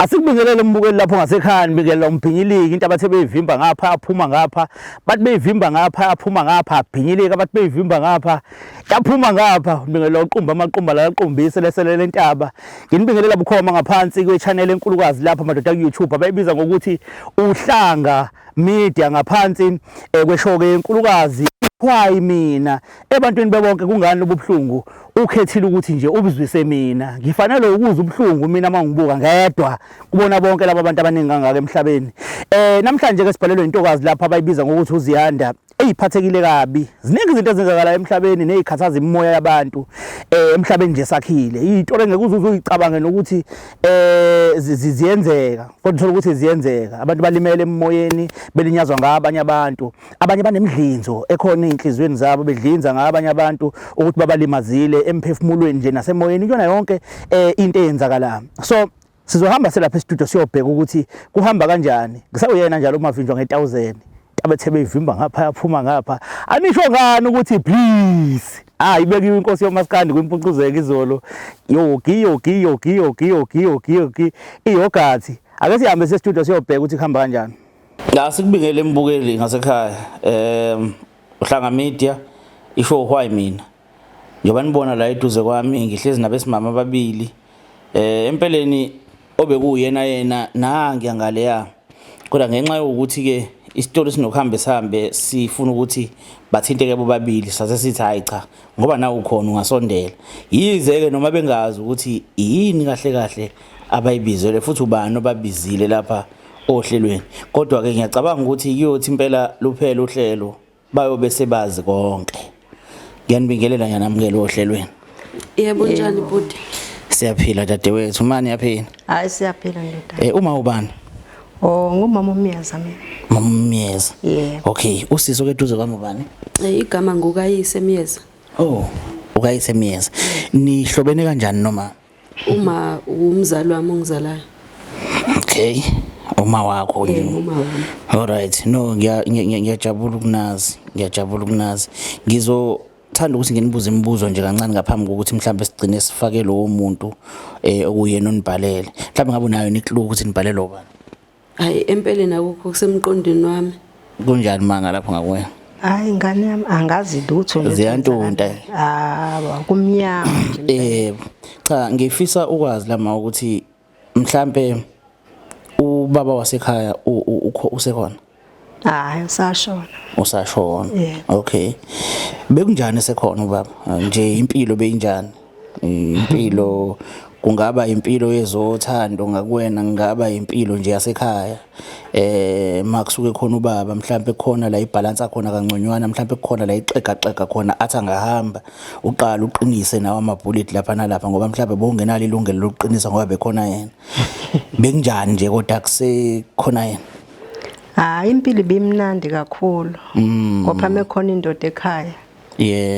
Asikubingelele umbukeli lapho ngasekhaya nibingelela umbhinyiliki into abathe beyivimba ngapha aphuma ngapha bathi beyivimba ngapha aphuma ngapha abhinyilika bathi beyivimba ngapha yaphuma ngapha nibingelela uqumba amaqumba la aqombise leselele entaba nginibingelela bukhoma ngaphansi kwe-channel enkulukazi lapha madoda ku YouTube abayibiza ngokuthi uhlanga media ngaphansi kweshow ke enkulukazi Why mina ebantwini bebonke kungani lobuhlungu ukhethile ukuthi nje ubizwise mina ngifanele ukuzwa ubuhlungu mina mangibuka ngedwa kubona bonke laba bantu abaningi kangaka emhlabeni namhlanje ke sibhalelwe intokazi lapha abayibiza ngokuthi uZiyanda eyiphathekile kabi ziningi izinto ezenzakala emhlabeni nezikhathaza imimoya yabantu emhlabeni nje sakhile into engeke uzuyicabange nokuthi ziyenzeka kodwa uthola ukuthi ziyenzeka abantu balimele emoyeni belinyazwa ngabanye abantu abanye banemidlinzo ekhona inhlizweni zabo bedlinza ngabanye abantu ukuthi babalimazile emphefumulweni nje nasemoyeni iyona yonke into eyenzakala so sizohamba selapha e-studio siyobheka ukuthi kuhamba kanjani ngisawuyena njalo umavinjwa nge1000 abethe beyivimba ngapha yaphuma ngapha anisho ngani ukuthi please ibekiwe inkosi yomaskandi kwimpucuzeko izolo yogi iyogathi ake sihambe se-studio siyobheka ukuthi kuhamba kanjani la sikubingele embukeli ngasekhaya uhlanga media ishow why mina njoba nibona la eduze kwami ngihlezi nabesimama ababili empeleni obekuyena yena nangiya ngaleya kodwa ngenxa yokuthi ke isitori sinokuhambe sihambe sifuna ukuthi bathinteke bobabili sase sithi hayi cha ngoba nawe ukhona ungasondela yize ke noma bengazi ukuthi yini kahle kahle abayibizele futhi ubani obabizile lapha ohlelweni kodwa ke ngiyacabanga ukuthi kuyothi impela luphela uhlelo bayobe sebazi konke ngiyanibingelela nyanamukele ohlelweni yebo njani bhuti siyaphila dadewethu mani yaphila hayi siyaphila ndoda uma ubani ngumama uMiyeza mina mama Miyeza yeah okay usizo keduze kwami ubani igama ngokayise Miyeza ukayise Miyeza nihlobene kanjani noma uma umzali wami ongizalayo okay uma wakho uma wami alright no ngiyajabula ukunazi ngizothanda ukuthi nginibuze imibuzo nje kancane ngaphambi kokuthi mhlambe sigcine sifake lo muntu okuyena onibhalele mhlambe ngabe nayo niclue ukuthi nibhalele obani hayi empeleni akukho kusemqondweni wami kunjani manga lapho ngakuwena hayi ingane yami angazi lutho nje ziyantonta kumnyama cha ngifisa ukwazi lama ukuthi mhlambe ubaba wasekhaya usekhona hayi usashona okay bekunjani sekhona ubaba nje impilo beyinjani impilo kungaba impilo yezothando ngakuwena ngaba impilo nje yasekhaya makusuke khona ubaba mhlambe khona la ibalance khona kangconywana mhlambe khona la ixega khona athi angahamba uqala uqinise nawo amabullet lapha nalapha ngoba mhlambe bongenalo ilungelo lokuqinisa ngoba bekhona yena bekunjani nje kodwa kusekhona yena impilo ibimnandi kakhulu ngoba mekhona indoda ekhaya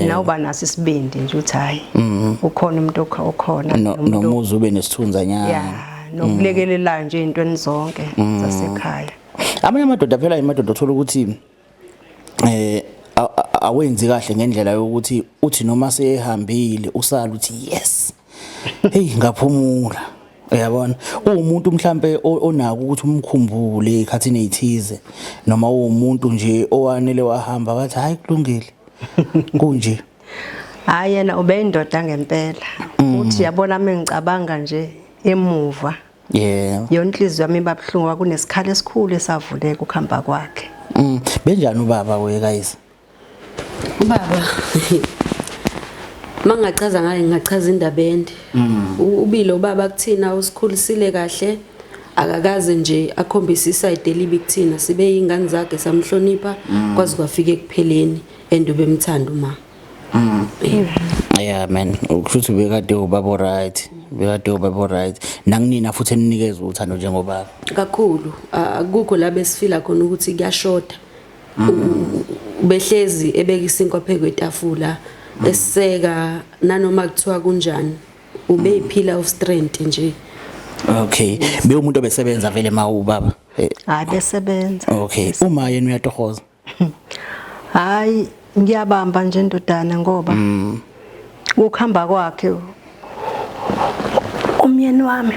nawuba naso isibindi nje uthi hayi ukhona umuntu okhona nomuzi ube nesithunza nyana nokulekelela nje intweni zonke zasekhaya amanye amadoda phela imadoda othola ukuthi awenzi kahle ngendlela yokuthi uthi noma sehambile usala uthi yes hey ngaphumula uyabona umuntu mhlambe onaka ukuthi umkhumbule ekhathini ezithize noma umuntu nje owanele wahamba bathi hayi kulungile kunje hayi yena ube indoda ngempela uthi yabona mengicabanga nje emuva yonhliziyo yami babhlungu kunesikhala esikhulu esavuleka ukuhamba kwakhe benjani ubaba wekayise ubaba mangachaza ngaye ngachaza indaba ende ubilo ubaba kuthina usikhulisile kahle akakaze nje akhombisa iside elibi kuthina sibe ingane zakhe samhlonipha kwazi kwafika ekupheleni endube emthanda uma yeah man ukuthi bekade ubaba right nanginina futhi eninikeza uthando njengobaba kakhulu akukho la besifila khona ukuthi kuyashoda behlezi ebeka isinkwa phekwetafula eseka nanoma kuthiwa kunjani ube pillar of strength nje okay be umuntu obesebenza vele ubaba besebenza okay uma yena uyatohoza hayi ngiyabamba nje ndodana ngoba ukuhamba kwakhe umyeni wami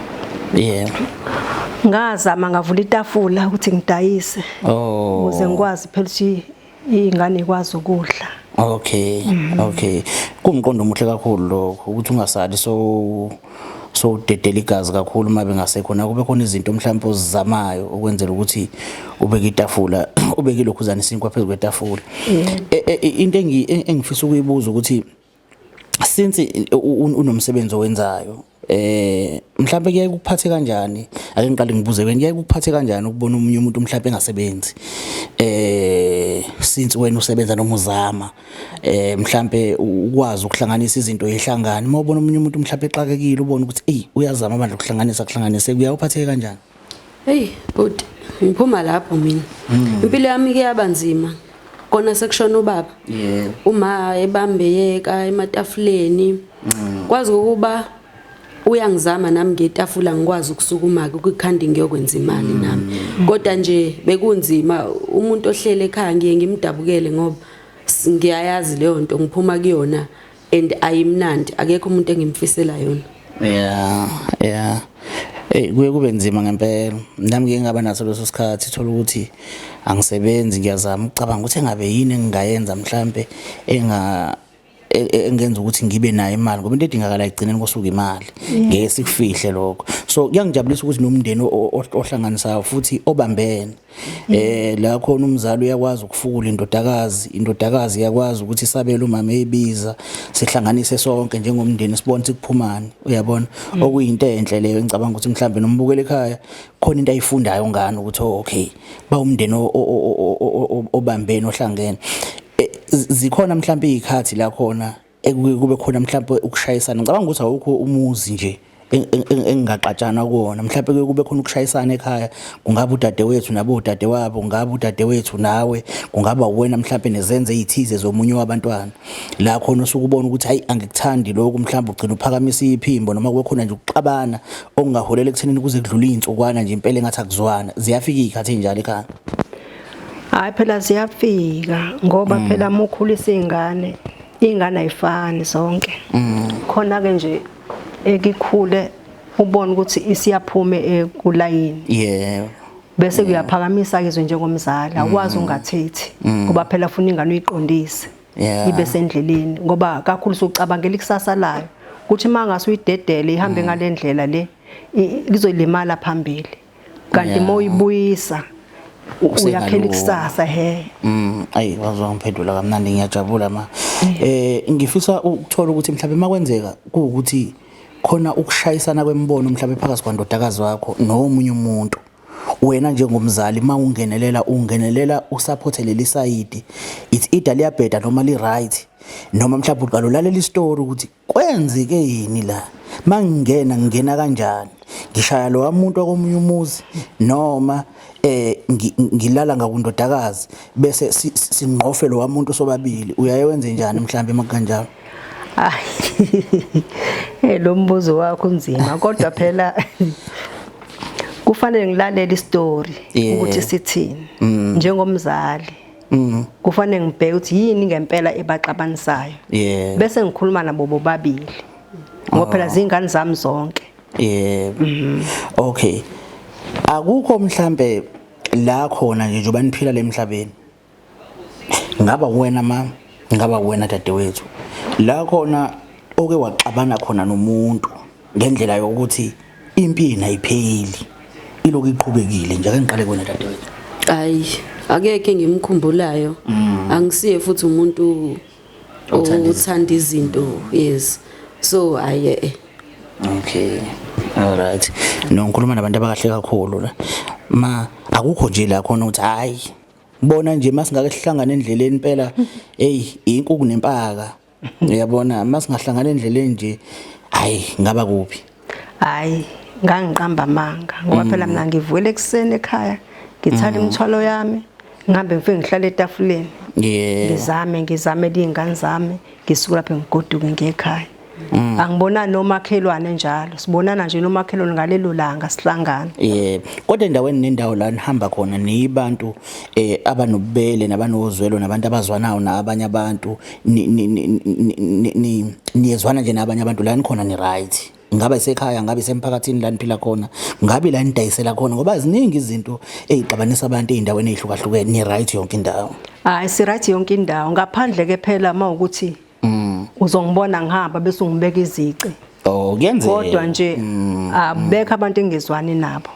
Yeah. Ngazama ngavula itafula ukuthi ngidayise Oh. ukuze ngikwazi phela ukuthi ingane ikwazi ukudla. Okay. Okay. Kumqondo omuhle kakhulu lokho ukuthi ungasali so dedela igazi kakhulu uma bengasekho na kube khona izinto mhlawumbe ozizamayo ukwenzela ukuthi ubeke itafula ubeke lokhuzana isinkwa phezulu kwetafula. Into engifisa ukuyibuza ukuthi since unomsebenzi owenzayo mhlawumbe kuyaye kuphathe kanjani ake ngiqale ngibuze wena kuyaye kuphathe kanjani ukubona umunye umuntu mhlawumbe engasebenzi since wena usebenza noma uzama mhlawumbe ukwazi ukuhlanganisa izinto ezihlangana uma ubona umunye umuntu mhlawumbe exakekile ubona ukuthi uyazama amandla ukuhlanganisa kuyaye uphathe kanjani. Hey but ngiphuma lapho mina impilo yami ke yabanzima kona sekushona ubaba uma ebambeyeka ematafuleni kwazi ukuba uyangizama nami ngetafula ngikwazi ukusukuma ukukhanda ngiyokwenza imali nami kodwa nje bekunzima umuntu ohlele ekhaya ngiye ngimdabukele ngoba ngiyayazi leyo nto ngiphuma kuyona and ayimnandi akekho umuntu engimfisela yona. Yeah kuye kube nzima ngempela nami ngeke ngaba naso leso sikhathi thola ukuthi angisebenzi ngiyazama ucabanga ukuthi engabe yini engingayenza mhlambe engenza ukuthi ngibe nayo imali ngoba into edingakala igcineni kosuka imali ngeke sikufihle lokho so kuyangijabulisa ukuthi nomndeni ohlanganisayo futhi obambene la khona umzali uyakwazi ukufula indodakazi iyakwazi ukuthi isabele umama eyibiza sihlanganise sonke njengomndeni sibone sikuphumani uyabona okuyinto enhle leyo engicabanga ukuthi mhlambe nombukele ekhaya khona into ayifundayo ngani ukuthi okay ba umndeni obambene ohlangene. Zikhona mhlawumbe izikhathi la khona kube khona mhlawumbe ukushayisana ngicabanga ukuthi awukho umuzi nje engingaqatshana kuona mhlawumbe kube khona ukushayisana ekhaya kungaba udadewethu nabo udadewabo kungaba udadewethu nawe kungaba wena mhlawumbe nezenze ezithize zomunye wabantwana la khona usukubona ukuthi hayi angikuthandi lokho mhlawumbe ugcina uphakamisa iphimbo noma kube khona nje ukuxabana okungaholela ekuthenini kuze kudlula insukwana nje impela engathi akuzwana ziyafika izikhathi enjalo ekhaya. Hayi phela ziyafika ngoba phela mukhulisa ingane ayifani zonke khona ke nje ekikhule ubone ukuthi isiyaphume kulayini bese kuyaphakamisa ke njengomzali akwazi ungathethi ngoba phela ufuna ingane uyiqondise ibe sendleleni ngoba kakhulu sokucabangela ikusasa layo ukuthi mangase uyidedele ihambe ngalendlela le lizolimala phambili kanti moyibuyisa uyaphela ikusasa ayi wazwa ngiphendula kamnandi ngiyajabula ngifisa ukuthola ukuthi mhlawumbe makwenzeka ukuthi khona ukushayisana kwembono mhlawumbe phakathi kwandodakazi wakho nomunye umuntu wena njengomzali ungenelela usupportelele side it's either liyabheda noma li right noma mhlawumbe uqala ulalela istory ukuthi kwenzeke yini la ngingena kanjani ngishaya lo umuntu wakomunye umuzi noma ngilala ngakundodakazi bese sinqofe lo umuntu sobabili uyaye wenze njani mhlambe makanjalo. Lo mbuzo wakho unzima kodwa phela kufanele ngilalele istory ukuthi sithini njengomzali kufanele ngibheke ukuthi yini ngempela ebaxabanisayo bese ngikhuluma nabo bobabili ngoba phela zingane zami zonke. Okay akukho mhlambe la khona nje njoba niphila lemhlabeni ngaba wena ngaba wena dadewethu la khona oke waxabana khona nomuntu ngendlela yokuthi impilo ayipheli iloko iqhubekile nje ake ngiqale kuwena dadewethu. Hayi akekho ngimkhumbulayo angisiye futhi umuntu othanda izinto so aye. Okay alright ngikhuluma nabantu abakahle kakhulu la akukho nje la khona ukuthi hayi bona nje masingakahlangana endleleni phela inkukhu nempaka uyabona masingahlangana endleleni nje hayi ngaba kuphi. Hayi ngangiqamba amanga ngoba phela mina ngivukele ekseni ekhaya ngithatha imithwalo yami ngihambe ngifike ngihlale etafuleni ngizame izingane zami ngisuka lapha ngigoduke ngekhaya. Angibona nomakhelwane njalo sibonana nje nomakhelwane ngalelo langa sihlangana. Kodwa endaweni nendawo la nihamba khona nibantu abanobubele nabanozwelo nabantu abazwanayo nabanye abantu niyezwana nje nabanye abantu la nikhona ni right ngabe isekhaya ngabe isemphakathini la niphila khona ngabe la nidayisela khona ngoba ziningi izinto ezixabanisa abantu ezindaweni ezihlukahlukene ni right yonke indawo hayi si right yonke indawo ngaphandle ke phela mawukuthi uzongibona ngihamba bese ungibeka izici kuyenzeka kodwa nje abekho abantu engizwani nabo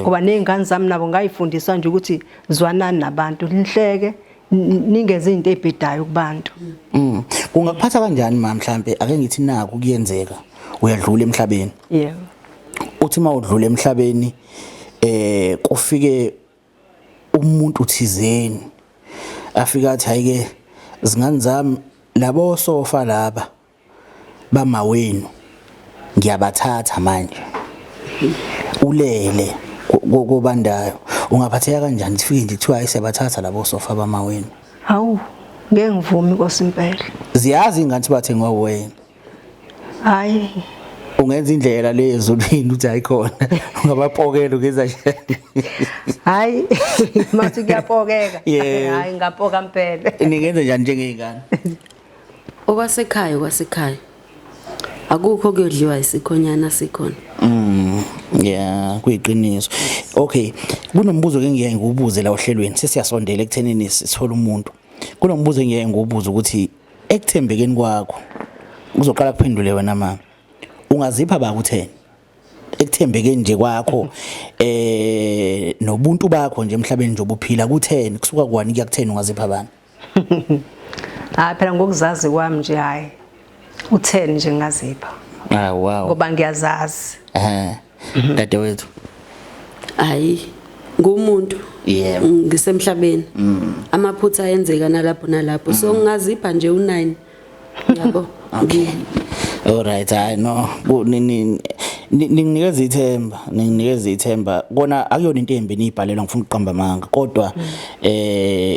ngoba nezingane zami nabo ngayifundiswa nje ukuthi zwanani nabantu lihleke ningeze izinto ezibhedayo kubantu kungakuphatha kanjani mama mhlambe ake ngithi naku kuyenzeka uyadlula emhlabeni yebo uthi mawudlula emhlabeni kufike umuntu uthizeni afika athi hayike zingane zami labo sofa laba bamawenu ngiyabathatha manje ulele kobandayo ungaphatheka kanjani sifike nje kuthiwa ayisebathatha labo sofa bamawenu hawu ngeke ngivumi Nkosi impela ziyazi ingane bathengwa wena hayi ungenza indlela lezo lini uthi ayikhona ungabapokela ugeza njani hayi mathi kuyapokeka hayi ngapoka impela ningenza njani njengezingane okwasekhaya akukho kuyodliwa isikhonyana sikhona yeah kuyiqiniso okay kunombuzo ke ngiyaye ngibuze la ohlelweni sesiyasondela ekuthenini sithola umuntu kunombuzo ngiyaye ngibuze ukuthi ekuthembekeni kwakho uzoqala kuphendule wena mama ungazipha bakutheni ekuthembekeni nje kwakho nobuntu bakho nje emhlabeni nje obuphila kutheni kusuka kwani kuyakutheni ungazipha bani hayi phela ngokuzazi kwami nje hayi u10 nje ngazipha wow ngoba ngiyazazi dadewethu hayi ngumuntu yebo ngisemhlabeni amaphutha ayenzeka nalapho so ngazipha nje u9 yabo alright I know ninginikeza ithemba kona akuyona into embi nibhalelwa ngifuna uqamba amanga kodwa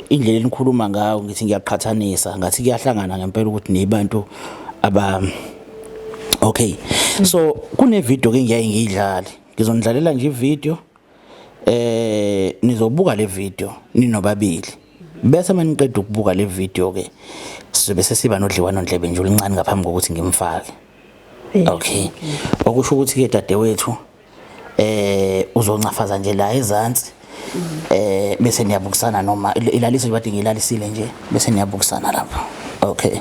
indlela enikhuluma ngayo ngithi ngiyaqhathanisa ngathi kuyahlangana ngempela ukuthi nibantu okay so kune video ke ngiyaye ngidlale ngizonidlalela nje ivideo nizobuka le video ninobabili bese maniqeda ukubuka le video ke sizobe sesiba nodliwano ndlebe nje ulincane ngaphambi kokuthi ngimfake okay okusho ukuthi ke dadewethu uzoncafaza nje la ezantsi bese niyabukisana noma ilalise bathi ngilalisile nje bese niyabukisana lapha okay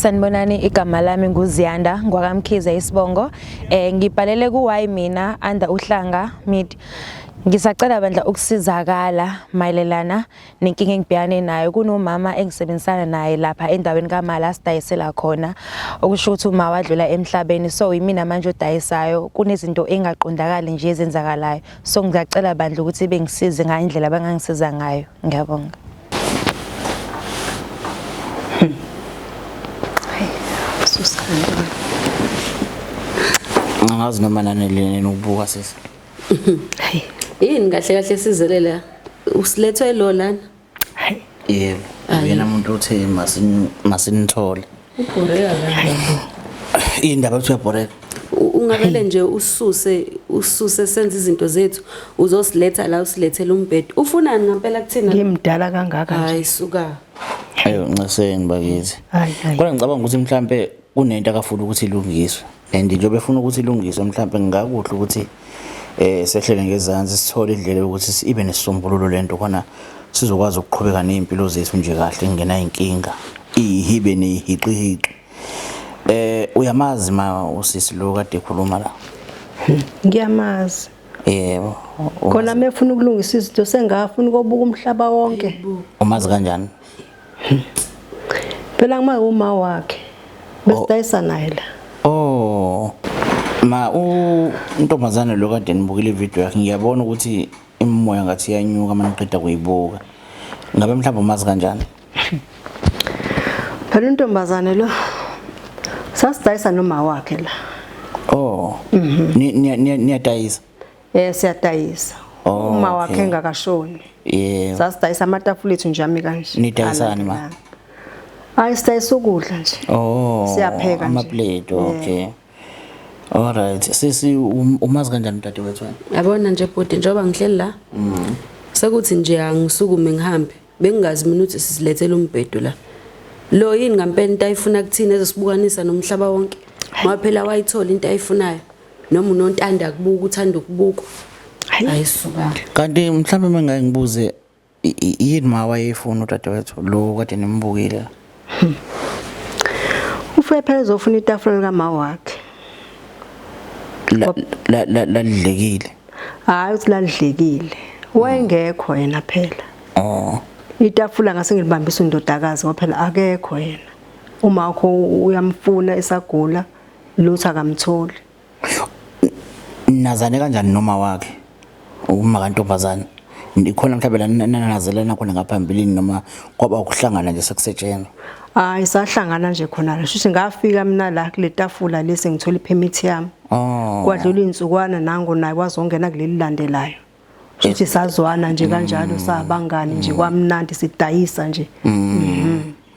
Sanibonani igama lami nguZiyanda ngwakamkhize isibongo ngibhalele ku why mina under uhlanga media ngisacela bandla ukusizakala mayelelana nenkinga engibhekane nayo kunomama engisebenzisana naye lapha endaweni kaMala sidayisela khona okusho ukuthi uma wadlula emhlabeni so yimina manje odayisayo kunezinto engaqondakali nje ezenzakalayo so ngiyacela bandla ukuthi bengisize ngayindlela bangangisiza ngayo ngiyabonga angazi noma nanelene nokubuka sisi hayi yini kahle sizelela usilethwe lo lana hayi yebo yena umuntu othe masinithole ubhoreka kanjani indaba ethi uyabhoreka ungavele nje ususe senze izinto zethu uzosiletha la usilethele umbhedo ufunani ngempela kuthina ngimdala kangaka nje hayi suka ayo nxeseni bakithi hayi kodwa ngicabanga ukuthi mhlambe kunento akafuna ukuthi ilungiswe and njengoba efuna ukuthi ilungiswe mhlambe ngingakuhle ukuthi sehlele ngezansi sithole indlela yokuthi ibe nesisombululo lento khona sizokwazi ukuqhubeka nezimpilo zethu nje kahle ngena inkinga ihibe nehiqihiqi uyamazi ma usisi lo kade ekhuluma la ngiyamazi yebo khona mefuna ukulungisa izinto sengafuna ukubuka umhlaba wonke umazi kanjani phela ngima uma wakhe besidayisa naye la ma untombazane lo kade nibukile ivideo yakhe ngiyabona ukuthi imimoya ngathi yanyuka maniqeda kuyibuka ngabe mhlawumbe umazi kanjani phela untombazane lo sasidayisa noma wakhe la niyadayisa siyadayisa uma wakhe engakashoni yebo sasidayisa amatafula ethu nje ami kanje nidayisani ma hayi sidayisa ukudla nje siyapheka nje amaplate okay alright sisi umazi kanjani dadewethu yabona nje bhuti njengoba ngihleli la sekuthi nje angisukume ngihambe bengingazi mina ukuthi sisilethele umbhedo la lo yini ngempela into ayifuna kuthina ezosibukanisa nomhlaba wonke ngoba phela wayithola into ayifunayo noma unontanda kubuka uthanda ukubuka ayisuka kanti mhlawumbe mangake ngibuze yini ma wayefuna udadewethu lo kade nimbukile Ufe phela uzofuna itafula lika wakhe. la lidlekile Hayi uthi lalidlekile. Wayengekho yena phela. oh Itafula ngase ngilibambisa undodakazi ngoba phela akekho yena. Uma wakho uyamfuna esagula lutho akamtholi. nazane kanjani noma wakhe uma kantombazana ikhona mhlawumbe la nanazelana khona ngaphambilini noma kwaba ukuhlangana nje sekusetshenzwa Hayi sahlangana nje khona la shuthi ngafika mina la kule tafula lesi ngithola ipermit yami. oh Kwadlula insukwana nango naye wazongena kuleli landelayo. Shuthi sazwana nje kanjalo sabangani nje kwamnandi sidayisa nje.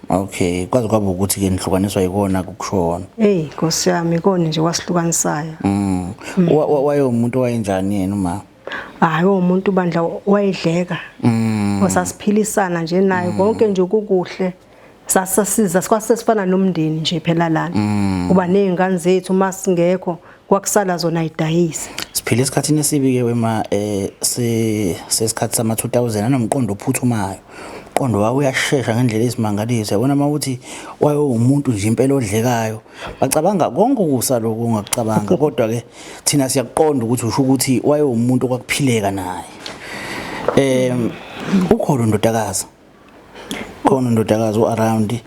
okay kwaze kwaba ukuthi ke nihlukaniswa yikona kukushona Nkosi yami kona nje wasihlukanisayo. waye umuntu wayenjani yena uma Hayi umuntu bandla wayedleka. Wasasiphilisana nje naye konke nje ukukuhle. Sasasiza sikwasesifana nomndeni nje phela lana. Kuba nezingane zethu masingekho kwakusala zona idayisa. siphile esikhathini esibi ke wema sesikhathi sama 2000 anomqondo ophuthumayo qondo wawe uyashesha ngendlela ezimangalisa yabona mawuthi waye umuntu nje impela odlekayo bacabanga konke ukusalo kungakucabanga kodwa ke thina siyakuqonda ukuthi usho ukuthi waye umuntu okwakuphileka naye ukhona ndodakazi khona ndodakazi around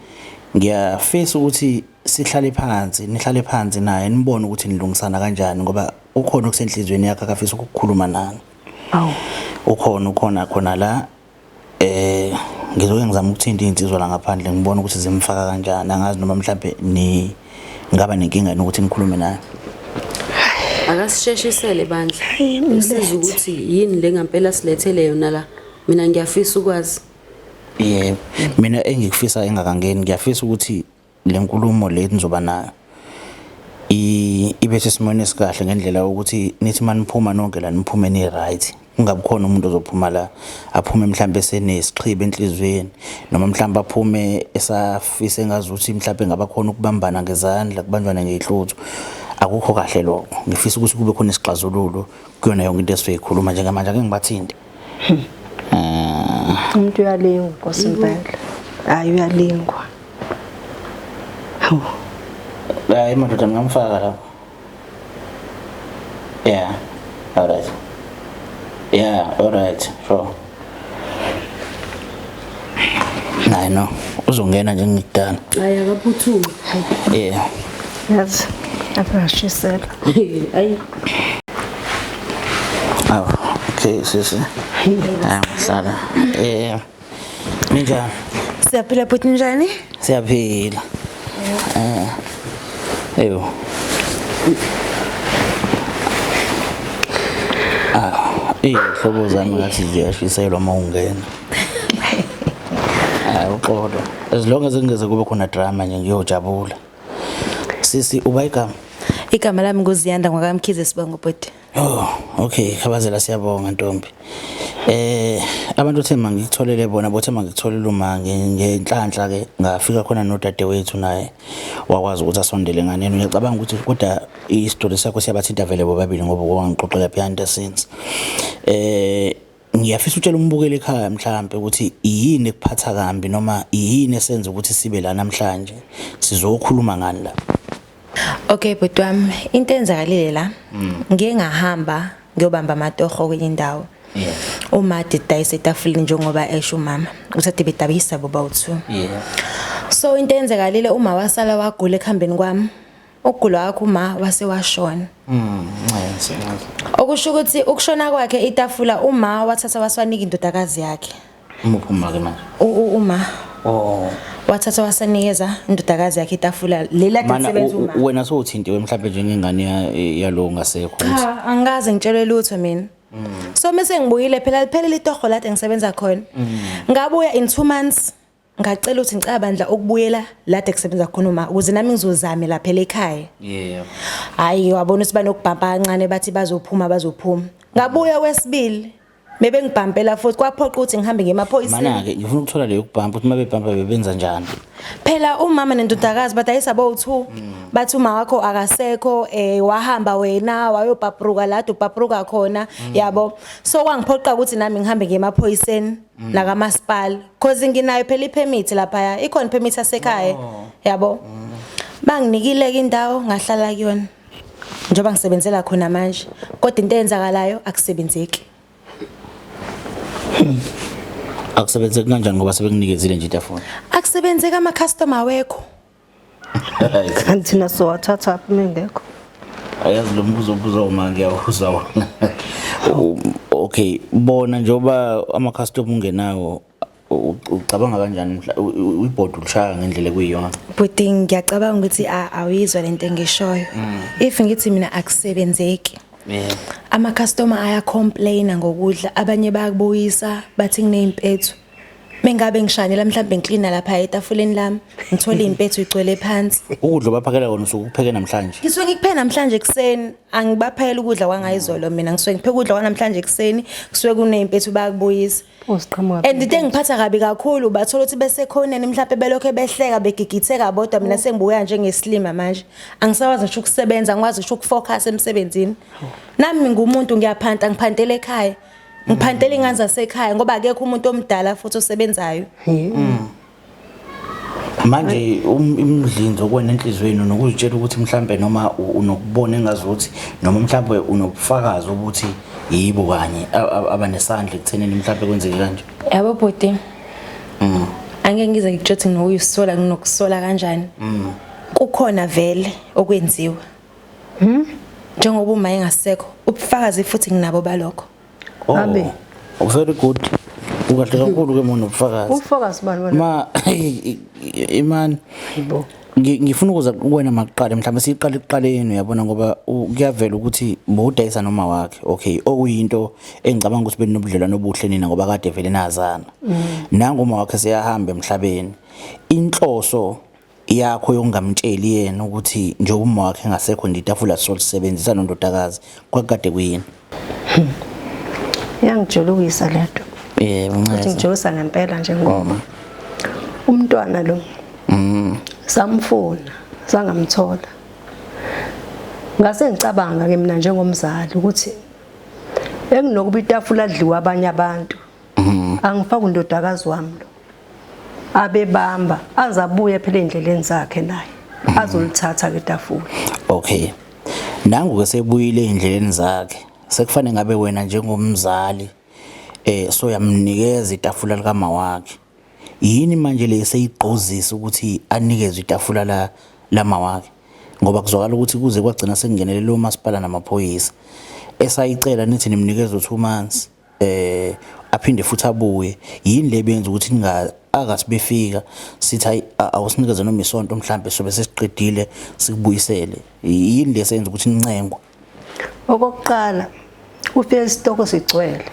ngiyafisa ukuthi sihlale phansi nihlale phansi naye nibone ukuthi nilungisana kanjani ngoba ukhona okusenhlizweni yakhe akafisa ukukhuluma nani ukhona khona la ngizoke ngizama ukuthinta insizwa la ngaphandle ngibone ukuthi zimfaka kanjani angazi noma mhlawumbe ni ngaba nenkinga nokuthi nikhulume naye akasisheshisele bandla usiza ukuthi yini le ngempela silethele yona la mina ngiyafisa ukwazi mina engikufisa engakangeni ngiyafisa ukuthi le nkulumo le nizoba nayo ibe sesimone sikahle ngendlela ukuthi nithi maniphuma nonke la niphume ni right kungabi khona umuntu ozophuma la aphume mhlambe senesiqhibe enhlizweni noma mhlambe aphume esafise ngazuthi mhlambe ngaba khona ukubambana ngezandla kubanjwana ngehluthu akukho kahle lokho ngifisa ukuthi kube khona isixazululo kuyona yonke into esizoyikhuluma njengamanje ake ngibathinte Umuntu uyalingwa Nkosi impela. Hayi uyalingwa. hayi madoda ngamfaka lapho alright sure I know uzongena nje ngikudala hayi akaphuthume Yazi afashisela. hayi okay sisi sala ninjani Siyaphila futhi njani? siyaphila eyo ihlobo zami ngathi ziyashiselwa uma ungena uxolo as long as ngeze kube khona drama nje ngiyojabula sisi ubayigama Igama lami nguZiyanda ngwakamkhize Sibongo bhuti. Okay khabazela siyabonga Ntombi abantu thema ngikutholele bona bothema ngikutholele uma ngenhlanhla ke ngafika khona nodadewethu naye wakwazi ukuthi asondele nganeni ngiyacabanga ukuthi kodwa istory sakho siyabathinta vele bobabili ngoba kwangixoxela behind the scenes ngiyafisa utshela umbukeli ekhaya mhlambe ukuthi yini ekuphatha kambi noma yini esenza ukuthi sibe la namhlanje sizokhuluma ngani la Okay bhuti wami into enzakalile la ngike ngahamba ngiyobamba amatoho kwenye indawo uma didayisa etafuleni njengoba esho umama uthathe bedabisa boba uthu so into enzakalile uma wasala wagula ekhambeni kwami ukugula wakhe uma wase washona okusho ukuthi ukushona kwakhe itafula uma wathatha waswanika indodakazi yakhe umuphuma ke manje uma wathatha wasanikeza indodakazi yakhe itafula lela kusebenza uma wena sowuthintiwe mhlawumbe njengengane yalo ngasekho ukuthi angaze ngitshelwe lutho mina so mase ngibuyile phela liphelele itoho lathi engisebenza khona ngabuya in 2 months ngacela ukuthi ngicaba bandla ukubuyela lathi kusebenza khona uma ukuze nami ngizozame lapha ekhaya hayi wabona ukuthi banokubhamba kancane bathi bazophuma ngabuya wesibili bebengibhampela futhi kwaphoqa ukuthi ngihambe ngemaphoyiseni. Mana ke ngifuna ukuthola leyo kubhampa ukuthi mabebhampa bebenza njani. Phela umama nendodakazi badayisa bowu2 bathi uma wakho akasekho wahamba wena wayobhabhruka la ubhabhruka khona yabo. So kwangiphoqa ukuthi nami ngihambe ngemaphoyiseni nakamasipala because nginayo phela ipermit lapha ikhona permit yasekhaya yabo. Banginikile indawo ngahlala kuyona njengoba ngisebenzela khona manje kodwa into eyenzakalayo akusebenzeki. Akusebenzeki kanjani ngoba sebekunikezile nje itafula? Akusebenzeki ama customer wekho. Kanti thina sowathatha aphi mengekho? Ayazi lo mbuzo obuza uma ngiyawuza wona. Okay, bona njoba ama customer ungenawo ucabanga kanjani uibhodi ulishaya ngendlela ekuyiyona? Buti ngiyacabanga ukuthi awuyizwa lento engishoyo. If ngithi mina akusebenzeki. Yeah. Ama customer aya complaina ngokudla abanye bayakubuyisa bathi kunempethu. Mengabe ngishanela mhlawumbe ngicleana lapha etafuleni lami ngithola impethu igcwele phansi. Ukudla baphakela kona usukupheke namhlanje? Ngisuke ngikupheka namhlanje ekseni angibaphela ukudla kwangayizolo mina ngisuke ngipheka ukudla kwanamhlanje ekseni kusuke kunempethu bayakubuyisa. Uziqhamuka. And into engiphatha kabi kakhulu bathola ukuthi bese khoneni mhlawumbe belokho behleka begigitheka bodwa mina sengibuya njengeslima manje angisawazi ngisho ukusebenza ngikwazi ngisho ukufocus emsebenzini. Nami ngumuntu ngiyaphanta ngiphantele ekhaya. Ngiphantele ingane zasekhaya ngoba akekho umuntu omdala futhi osebenzayo. Manje imidlinzo kwena enhlizweni nokuzitshela ukuthi mhlambe noma unokubona engazuthi noma mhlambe unokufakaza ukuthi yibo kanye abanesandla ekuthenini mhlambe kwenzeke kanje. Yabo bhuti. Angeke ngize ngikujothi nokuyisola nginokusola kanjani. Kukhona vele okwenziwa. Njengoba uma engasekho ubufakazi futhi nginabo balokho. Abe. Very good. Ukahle kakhulu ke mona ubufakazi. Ufakazi bani wena? Ma imani Yebo. ngifuna ukuza kuwena maqala mhlawumbe siqale ekuqaleni uyabona ngoba kuyavela ukuthi bodayisa noma wakhe okay okuyinto engicabanga ukuthi benobudlelwano obuhle nina ngoba kade vele nazana nangu uma wakhe seyahamba emhlabeni inhloso yakho yokungamtsheli yena ukuthi njengoba uma wakhe ngasekho nditafula solisebenzisa nondodakazi kwakade kuyini Yangijolukisa lento. Uthi ngijolisa ngempela nje ngoba umntwana lo samfuna sangamthola ngase ngicabanga ke mina njengomzali ukuthi enginokuba itafula adliwa abanye abantu angifaka undodakazi wami lo abebamba azabuye phela endleleni zakhe naye azolithatha ke itafula. Okay, nangu ke sebuyile endleleni zakhe sekufanele ngabe wena njengomzali so yamnikeza itafula lika mawakhe yini manje leseyigqozisa ukuthi anikezwe itafula la mawakhe ngoba kuzwakala ukuthi kuze kwagcina sekungenele lo masipala namaphoyisa esayicela nithi nimnikeze 2 months aphinde futhi abuye yini lebenza ukuthi akasibefika sithi awusinikeze noma isonto mhlambe sobe sesiqedile sikubuyisele yini lesenza ukuthi nincengwe? Okokuqala ufike isitoko sigcwele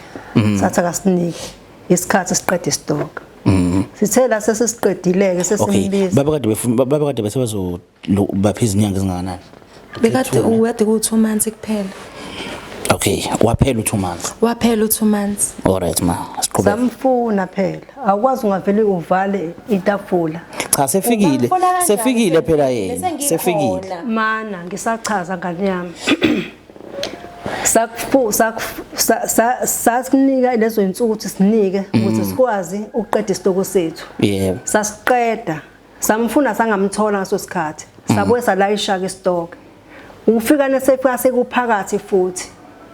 sathi akasinike isikhathi siqede isitoko sithe la sesisiqedileke sesimbiza baba kade bese bazobapha izinyanga ezingakanani Bekade ku2 months kuphela. Okay, waphela u2 months. Waphela u2 months. Alright ma, siqhubeka. samfuna phela awukwazi ungavele uvale itafula. Cha sefikile phela yena sefikile. Mana ngisachaza ngane yami sasinika lezo insuku ukuthi sinike ukuthi sikwazi ukuqeda isitoko sethu. Yebo. Sasiqeda samfuna sangamthola ngaso sikhathi sabuye salayisha ke isitoko ufika nesefika sekuphakathi futhi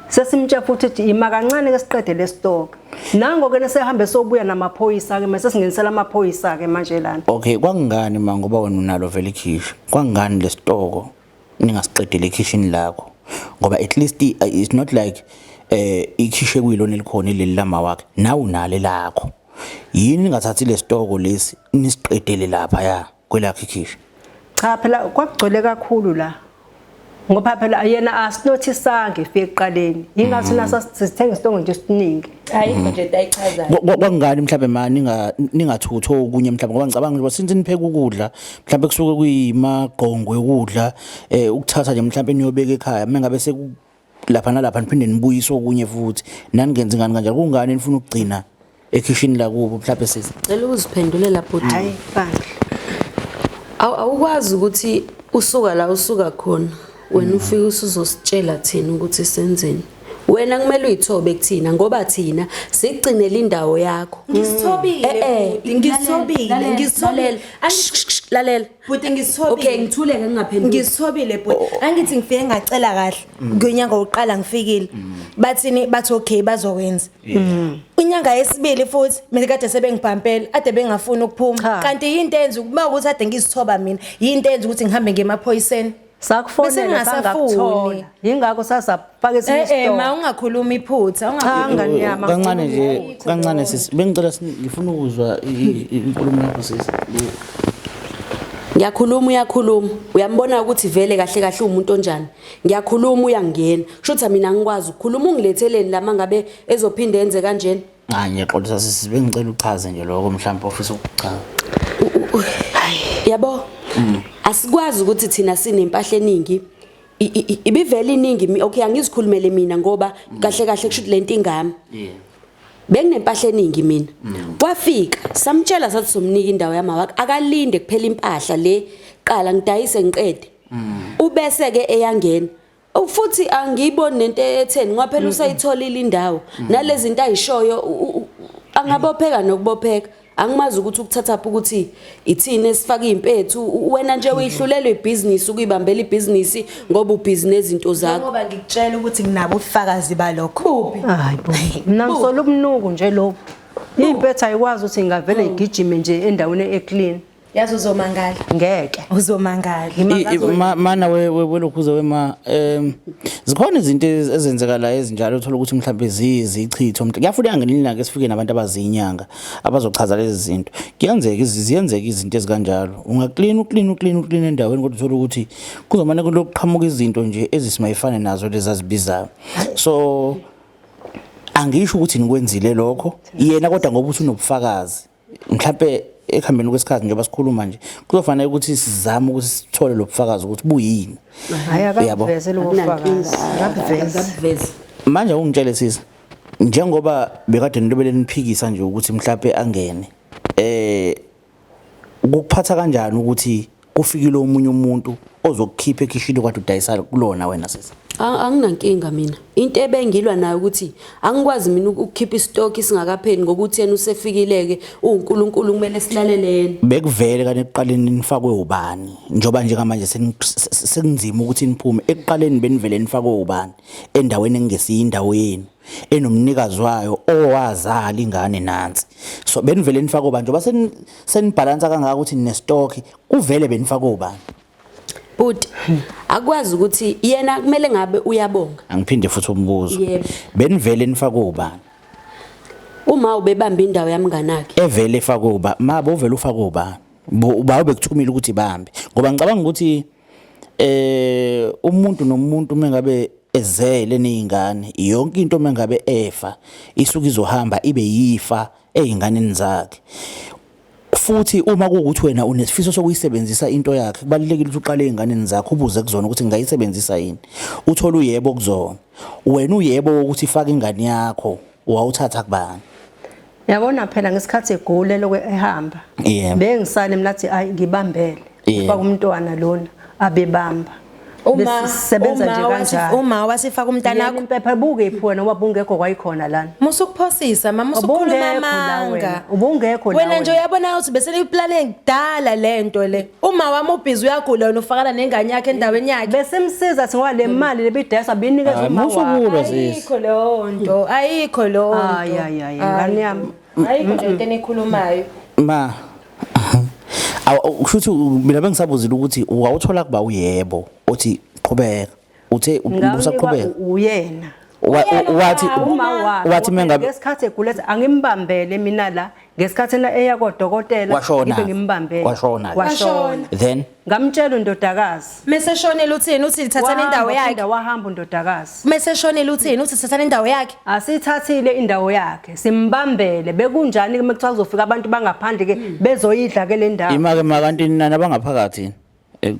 sesimtsha futhi ukuthi ima kancane ke siqede lesitoko nango ke nesehambe sobuya namaphoyisa ke mase singenisela amaphoyisa ke manje lana. Okay, kwangani ma ngoba wena unalo vele ikhishi kwangani lesitoko ningasiqedile ekitchen lakho ngoba at least it's not like ikhishi ekuyilona elikhona leli lama wakhe nawe unale lakho yini ningathathi lesitoko lesi nisiqedele lapha ya kwelakho ikhishi? Cha phela kwagcwele kakhulu la ngoba phela yena asinothisanga ifike eqaleni ingathi nasasithenga isitoko nje siningi ayikho nje dayichaza kwangani mhlawumbe ma ningathutho okunye mhlawumbe ngoba ngicabanga nje since nipheka ukudla mhlawumbe kusuke kuyimaqongo yokudla ukuthatha nje mhlawumbe niyobeka ekhaya mengabe lapha nalapha niphinde nibuyise okunye futhi naningenza ngani kanjalo kungani nifuna ukugcina ekitchen la kubo mhlawumbe sisi Cela uziphendulela bhuti. Hayi bandla. Awukwazi ukuthi usuka la usuka khona wena ufike usuzositshela thina ukuthi senzeni. Wena kumele uyithobe kuthina ngoba thina sikugcinela indawo yakho. Ngisithobile. Ngisithobile. Lalela. Bhuti ngisithobile. Okay, ngithuleke ngingaphenduli. Ngisithobile bhuti. Angithi ngifike ngacela kahle. Kunyanga oqala ngifikile. Bathini bathi okay bazokwenza. Unyanga yesibili futhi mina kade sebengibhampela ade bengafuni ukuphuma. Kanti into enza ukuba ukuthi ade ngisithoba mina. Yinto enza ukuthi ngihambe ngemaphoyiseni. Sakufonela sangakuthola. Yingakho sasafaka esinye Ma ungakhuluma iphutha, nganyama. kancane nje kancane sisi bengicela ngifuna ukuzwa inkulumo yakho sisi Ngiyakhuluma uyakhuluma. Uyambona ukuthi vele kahle kahle umuntu onjani. Ngiyakhuluma uyangena. Kusho ukuthi mina ngikwazi ukukhuluma ungiletheleni lama ngabe ezophinda enze kanjena. Ngiyaxolisa sisi bengicela uchaze nje lokho mhlawumbe ofisa ukuchaza. Yabo. Asikwazi ukuthi thina sinempahla eningi. Ibivela iningi okay angizikhulumele mina ngoba kahle kahle kusho lento ingami. Benginempahla eningi mina. Wafika samtshela sathi somnika indawo yamawaka akalinde kuphela impahla le qala ngidayise ngiqede. Ubese ke eyangena. Futhi angiyiboni nento etheni ngoba phela usayitholile indawo. Nalezi zinto ayishoyo angabopheka nokubopheka. Angimazi ukuthi ukuthathapha ukuthi ithini esifaka impethu wena nje uyihlulelwe ibusiness ukuyibambela ibusiness ngoba ubusiness izinto zakho ngoba ngikutshela ukuthi nginabo ubufakazi balokho. Hayi bo. Mina ngisola ubnuku nje lokho. Impethu ayikwazi ukuthi ingavele igijime nje endaweni eclean. Yazi uzomangala. Ngeke. Uzomangala. Mana welokhuze wema zikhona izinto ezenzeka la ezinjalo uthola ukuthi mhlawumbe zichitho kuyafuna yangenilanga esifike nabantu abazinyanga abazochaza lezi zinto kuyenzeka ziyenzeka izinto ezikanjalo uclean endaweni kodwa uthola ukuthi kuzomane kulokuqhamuka izinto nje ezisimayifane nazo lezazibizayo so angisho ukuthi nikwenzile lokho yena kodwa ngoba uthi unobufakazi mhlawumbe ekuhambeni kwesikhathi njengoba sikhuluma nje kuzofanele ukuthi sizame ukuthi sithole lobufakazi ukuthi buyini hayi akaveze lobufakazi akaveze manje ungitshele sisi njengoba bekade nilobele niphikisa nje ukuthi mhlawumbe angene ukuphatha kanjani ukuthi kufikile umunye umuntu ozokukhipha ekishini kwade udayisala kulona wena sisi anginankinga mina into ebengilwa nayo ukuthi angikwazi mina ukukhipha istock isingakapheli ngokuthi yena usefikileke uNkulunkulu kumele silalelene bekuvele kanye ekuqaleni nifakwe ubani njoba njengamanje sekunzima ukuthi niphume ekuqaleni benivele nifakwe ubani endaweni engesiyindawo yenu enomnikazi wayo owazala ingane nansi so benivele nifakwe ubani njoba senibalansa kangaka ukuthi nine stock kuvele benifakwe ubani but akwazi ukuthi yena kumele ngabe uyabonga angiphinde futhi umbuzo Yebo. benivele nifakwe ubani uma ubebamba indawo yamnganakhe evele efakwe ubani mabo uvele ufakwe ubani uba ubekuthumile ukuthi bambe ngoba ngicabanga ukuthi umuntu nomuntu mengabe ezele nezingane yonke into mengabe efa isuka izohamba ibe yifa ezinganeni zakhe futhi uma kuukuthi wena unesifiso sokuyisebenzisa into yakhe kubalekile ukuthi uqale einganeni zakho ubuze kuzona ukuthi ngayisebenzisa yini uthola uyebo kuzona wena uyebo ukuthi ifake ingane yakho wawuthatha kubani yabona phela ngesikhathi egule lokho ehamba bengisale mina athi ayi ngibambele ufaka umntwana lona abebamba sebenza nje kanjalo uma wasifaka umntana wakho impepha buke iphona ngoba ungekho kwayikhona lana musukuphosisa mama usukhuluma amanga ubungekho la wena nje uyabona ukuthi bese liplane ngidala lento le uma wami ubhizi uyagula wena ufakana nengane yakhe endaweni yakhe bese imsiza athi ngoba le mali lebidayisa binikeza uma ayikho leyo nto ayikho lo hayi ngani yami ayikho into enikhulumayo ma awushuthi mina bengisabuzile ukuthi wawuthola kuba uyebo uthi qhubeka uthe usaqhubeka uyena wathi mengabe ngesikhathi eguletha angimbambele mina la ngesikhathi eya kodokotela ibe ngimbambele washona then ngamtshela undodakazi meseshonela uthini uthi thatha indawo yakhe wahamba undodakazi meseshonela uthini uthi thatha indawo yakhe asithathile indawo yakhe simbambele bekunjani kumekuthiwa kuzofika abantu bangaphandle ke bezoyidla ke le ndawo imake makanti nina nabangaphakathi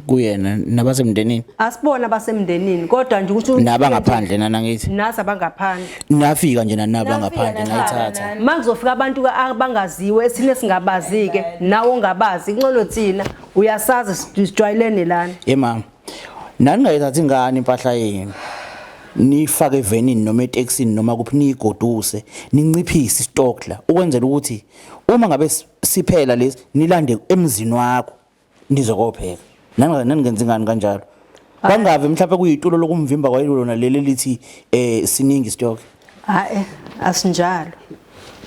kuyena nabasemndenini asibona basemndenini kodwa nje ukuthi nabangaphandle nana ngithi nasi abangaphandle nafika nje nabangaphandle nayithatha makuzofika abantu abangaziwe esine singabazi ke nawo ungabazi inxolo thina uyasazi sijwayelene lana mama nani ngayithatha ingane impahla yenu nifake evenini noma etaxini noma kuphi nigoduse ninciphise istock la ukwenzela ukuthi uma ngabe siphela lesi nilande emzini wakho nizokopheka nani ngenza ingane kanjalo bangave mhlawumbe kuyitulo lokumvimba kwayilona leli lithi siningi stock asinjalo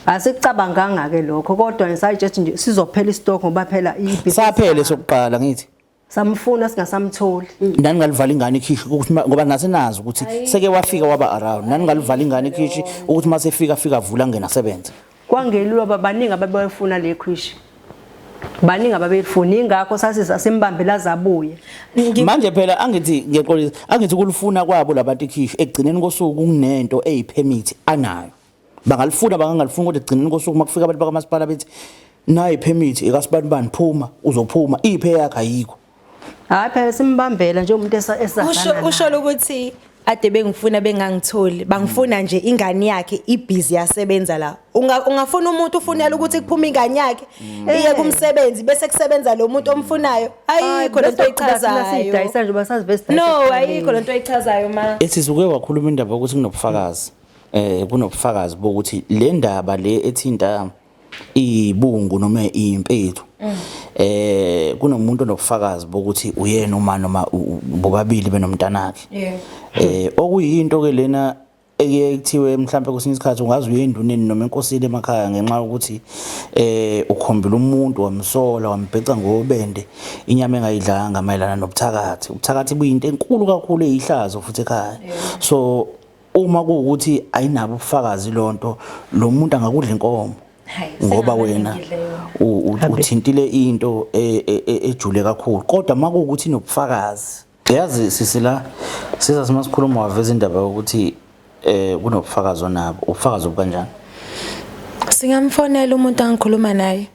asicabanganga ke lokho kodwa ngisayijethi nje sizophela istock ngoba phela ibusiness saphele sokuqala ngithi samfuna singasamtholi nani ngalivala ingane ikhishi ukuthi ngoba nase nazi ukuthi seke wafika waba around nani ngalivala ingane ikhishi ukuthi mase fika avula ngena sebenza kwangelulwa babaningi ababefuna le khishi baningi ababefuna ingakho sasimbambela zabuye manje phela angithi ngiyaxolisa angithi kulufuna kwabo labantu ikhishi egcineni kosuku kunento eyipermit anayo bangalifuna bangalifuna kodwa egcineni kosuku makufika abantu bakamasipala bethi nayi permit ekasibani phuma uzophuma iphe yakhe ayikho hayi phela simbambela nje umuntu esazana usho ukuthi ade bengifuna bengangitholi bangifuna nje ingane yakhe ibhizi yasebenza la ungafuna umuntu ufunela ukuthi kuphume ingane yakhe iye kumsebenzi bese kusebenza lo muntu omfunayo ayikho lento eyichazayo no ayikho lento eyichazayo ma ethi suke wakhuluma indaba ukuthi kunobufakazi kunobufakazi bokuthi le ndaba le ethinta ibungu noma impethu kunomuntu onobufakazi bokuthi uyena uma noma bobabili benomntanakhe okuyinto ke lena ekuthiwe mhlawumbe kwesinye isikhathi ungazi uyenduneni noma enkosini emakhaya ngenxa yokuthi ukhombela umuntu wamsola wambheca ngobende inyama engayidlanga mayelana nobuthakathi ubuthakathi buyinto enkulu kakhulu eyihlazo futhi ekhaya so uma kuukuthi ayinabo ubufakazi lonto lo muntu angakudla inkomo ngoba wena uthintile into ejule kakhulu kodwa makuukuthi inobufakazi yazi sisila sikhuluma waveza indaba ukuthi kunobufakazi onabo ubufakazi obukanjani singamfonela umuntu angikhuluma naye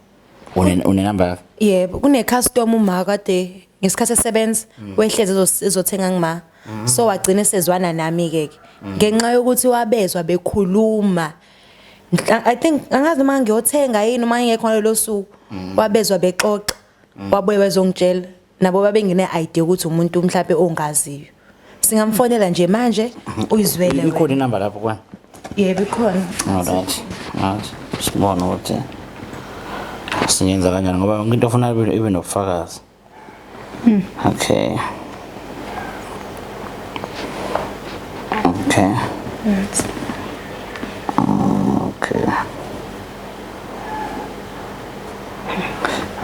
une number yakhe yebo kune customer uma kade ngesikhathi esebenza wehleze ezothenga ngima so wagcina sezwana nami ke ngenxa yokuthi wabezwa bekhuluma I think angazi manje ngiyothenga yini uma ngekho lo suku wabezwa bexoxa wabuye wezongitshela nabo babengine idea ukuthi umuntu mhlawumbe ongaziyo singamfonela nje manje uyizwele wena ikhona inamba lapho kwani yebo ikhona alright sibona ukuthi singenza kanjani ngoba into ofuna ibe nobufakazi okay okay okay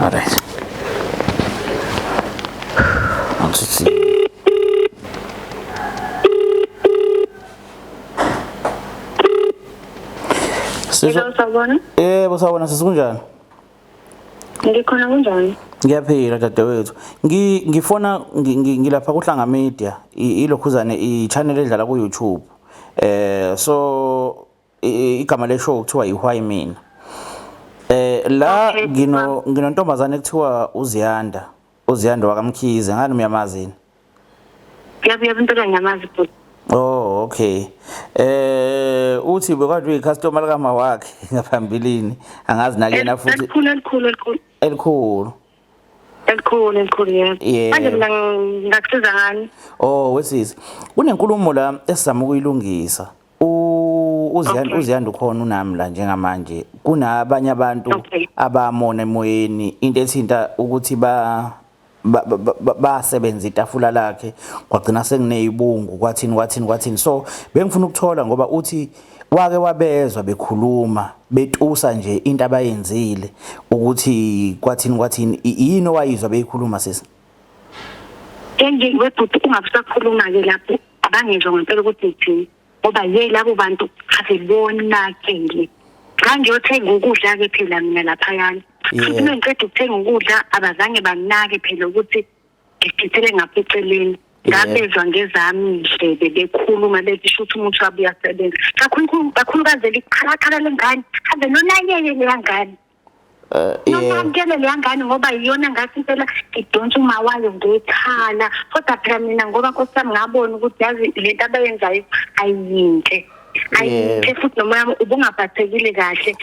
all right let's see Sawubona sikunjani? Ngikhona kunjani? Ngiyaphila dadewethu. Ngifona ngilapha kuhlanga media ilokhuzane i-channel edlala ku YouTube. So igama le show kuthiwa iWhy Mina. La nginontombazane ekuthiwa uZiyanda wakamkhize ngani uyamazini? Yebo impela ngiyamazi futhi. Oh okay. Uthi bekade uyicustomer kama wakhe ngaphambilini angazi nakena futhi elikhulu yebo. Manje mina ngakusiza ngani? Oh wesisi. Kunenkulumo la esizama ukuyilungisa. Uziyanda ukhona unami la njengamanje. Kunabanye abantu abamona emoyeni into ethinta ukuthi basebenza itafula lakhe kwagcina senginezibungu kwathini so bengifuna ukuthola ngoba uthi wake wabezwa bekhuluma betusa nje into abayenzile ukuthi kwathini yini owayizwa beyikhuluma sisi nje webhuti ungabusakhuluma ke lapho abangezwe ngempela ukuthi uthini ngoba labo bantu asebonakele ngiyothenga ukudla ke phela mina lapha yani futhi ngiqeda ukuthenga ukudla abazange banake phela ukuthi ngithithele ngapha eceleni ngabezwa ngezami nje bekhuluma bethi ukuthi umuntu wabuya sebenza kakhulukazi likhalakhala lengane ave nonakele lengane noma ngiyele leyangane ngoba iyona ngathi phela ngidonsa uma wayo ngekhala kodwa phela mina ngoba nkosami ngabona ukuthi yazi lento abayenzayo ayinhle ayinhle futhi noma ubungaphathekile kahle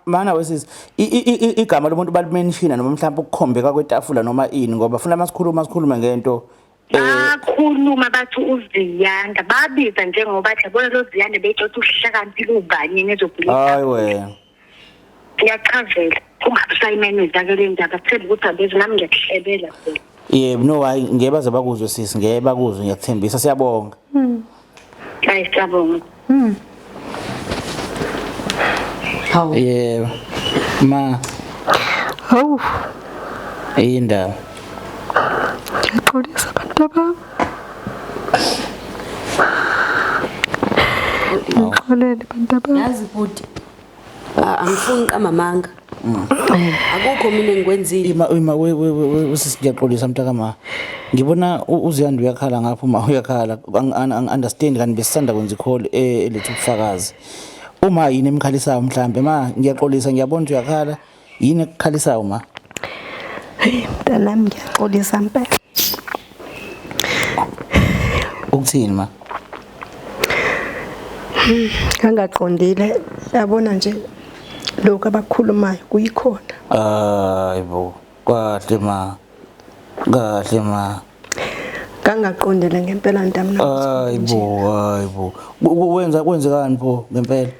mana wesisi igama lomuntu balimenshina noma mhlawumbe ukukhombeka kwetafula noma ini ngoba funa masikhuluma ngento bakhuluma bathi uZiyanda babiza njengoba yabona lo Ziyanda beyithi uhlakaniphile ubani nezobhulisa hayi wena ngiyachazela ungabusayimene zakele indaba kuthela ukuthi abezi nami ngiyakuhlebela phela yebo no hayi ngeke baze bakuzwe sisi ngeke bakuzwe ngiyakuthembisa siyabonga hayi siyabonga hawu yebo ma hawu indaba ngiyaxolisa abantu bami ngixolele abantu bami yazi futhi angifuni qamamanga akukho mina engikwenzile ima sisiyaxolisa mntakama ngibona uZiyanda uyakhala ngapha uma uyakhala understand kanti besisanda kwenza icall elethu ubufakazi uma yini emkhalisayo mhlambe ma ngiyaxolisa ngiyabona ukuthi uyakhala yini ekukhalisayo ma mntanami ngiyaxolisa mpela ukuthini ma ngangaqondile yabona nje lokho abakhulumayo kuyikhona hayibo kahle ma ngangaqondile ngempela ntami hayibo kwenzekani pho ngempela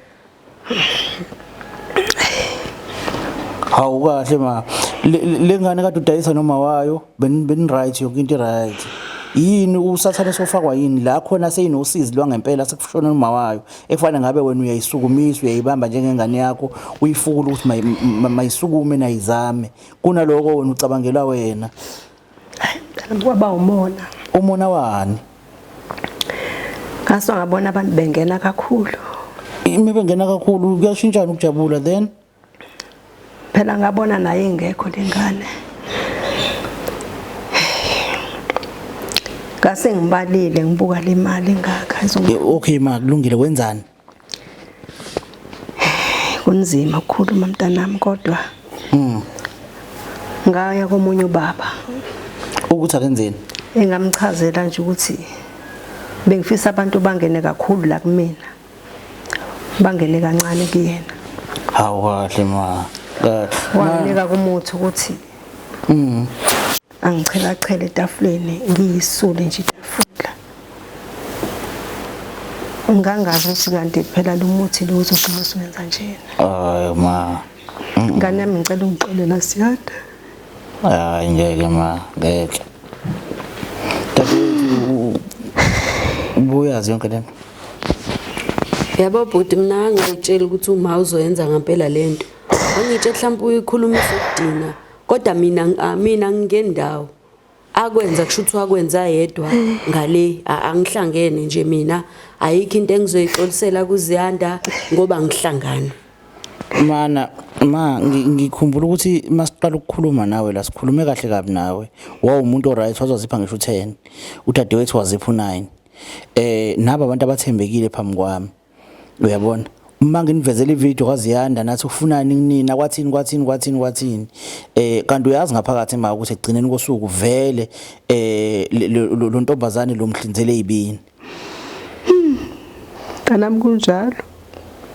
hawu kahle ma lengane kade udayisa noma wayo ben right yonke into right yini usathane sofakwa yini la khona seyinosizi lwangempela sekushona noma wayo efana ngabe wena uyayisukumisa uyayibamba njengengane yakho uyifukula ukuthi mayisukume nayizame kunaloko wena ucabangela wena kwaba umona wani ngaso ngabona abantu bengena kakhulu bengena kakhulu kuyashintshana ukujabula then phela ngabona naye ingekho lengane ngase ngibalile ngibuka le mali ngakha okay ma kulungile wenzani kunzima ukukhuluma mntanami kodwa ngaya komunye ubaba ukuthi akenzeni engamchazela nje ukuthi bengifisa abantu bangene kakhulu la kumina bangene kancane kuyena hawu kahle ma wanika kumuthi ukuthi angichela etafuleni ngiyisule nje itafula ngangazi ukuthi kanti phela lo muthi lo uzofuna usenza njena hayi ma ngane yami ngicela ungixolela Ziyanda hayi ngeke ma ngeke ubuyazi yonke lento yabo bhuti mina ngiyitshela ukuthi uma uzoyenza ngempela lento angitshe mhlawumbe uyikhulumisa ukudina kodwa mina ngingendawo akwenza kushuthi wakwenza yedwa ngale angihlangene nje mina ayikho into engizoyixolisela kuZiyanda ngoba ngihlangana ma ngikhumbula ukuthi masiqala ukukhuluma nawe la sikhulume kahle kabi nawe umuntu oright wazozipha ngisho 10 udadewethu wazipha 9 naba abantu abathembekile phambi kwami uyabona uma nginivezela ivideo kaZiyanda nathi ufunani kunina kwathini kanti uyazi ngaphakathi ma ukuthi egcineni kosuku vele lo ntombazane lo mhlinzele izibini kanami kunjalo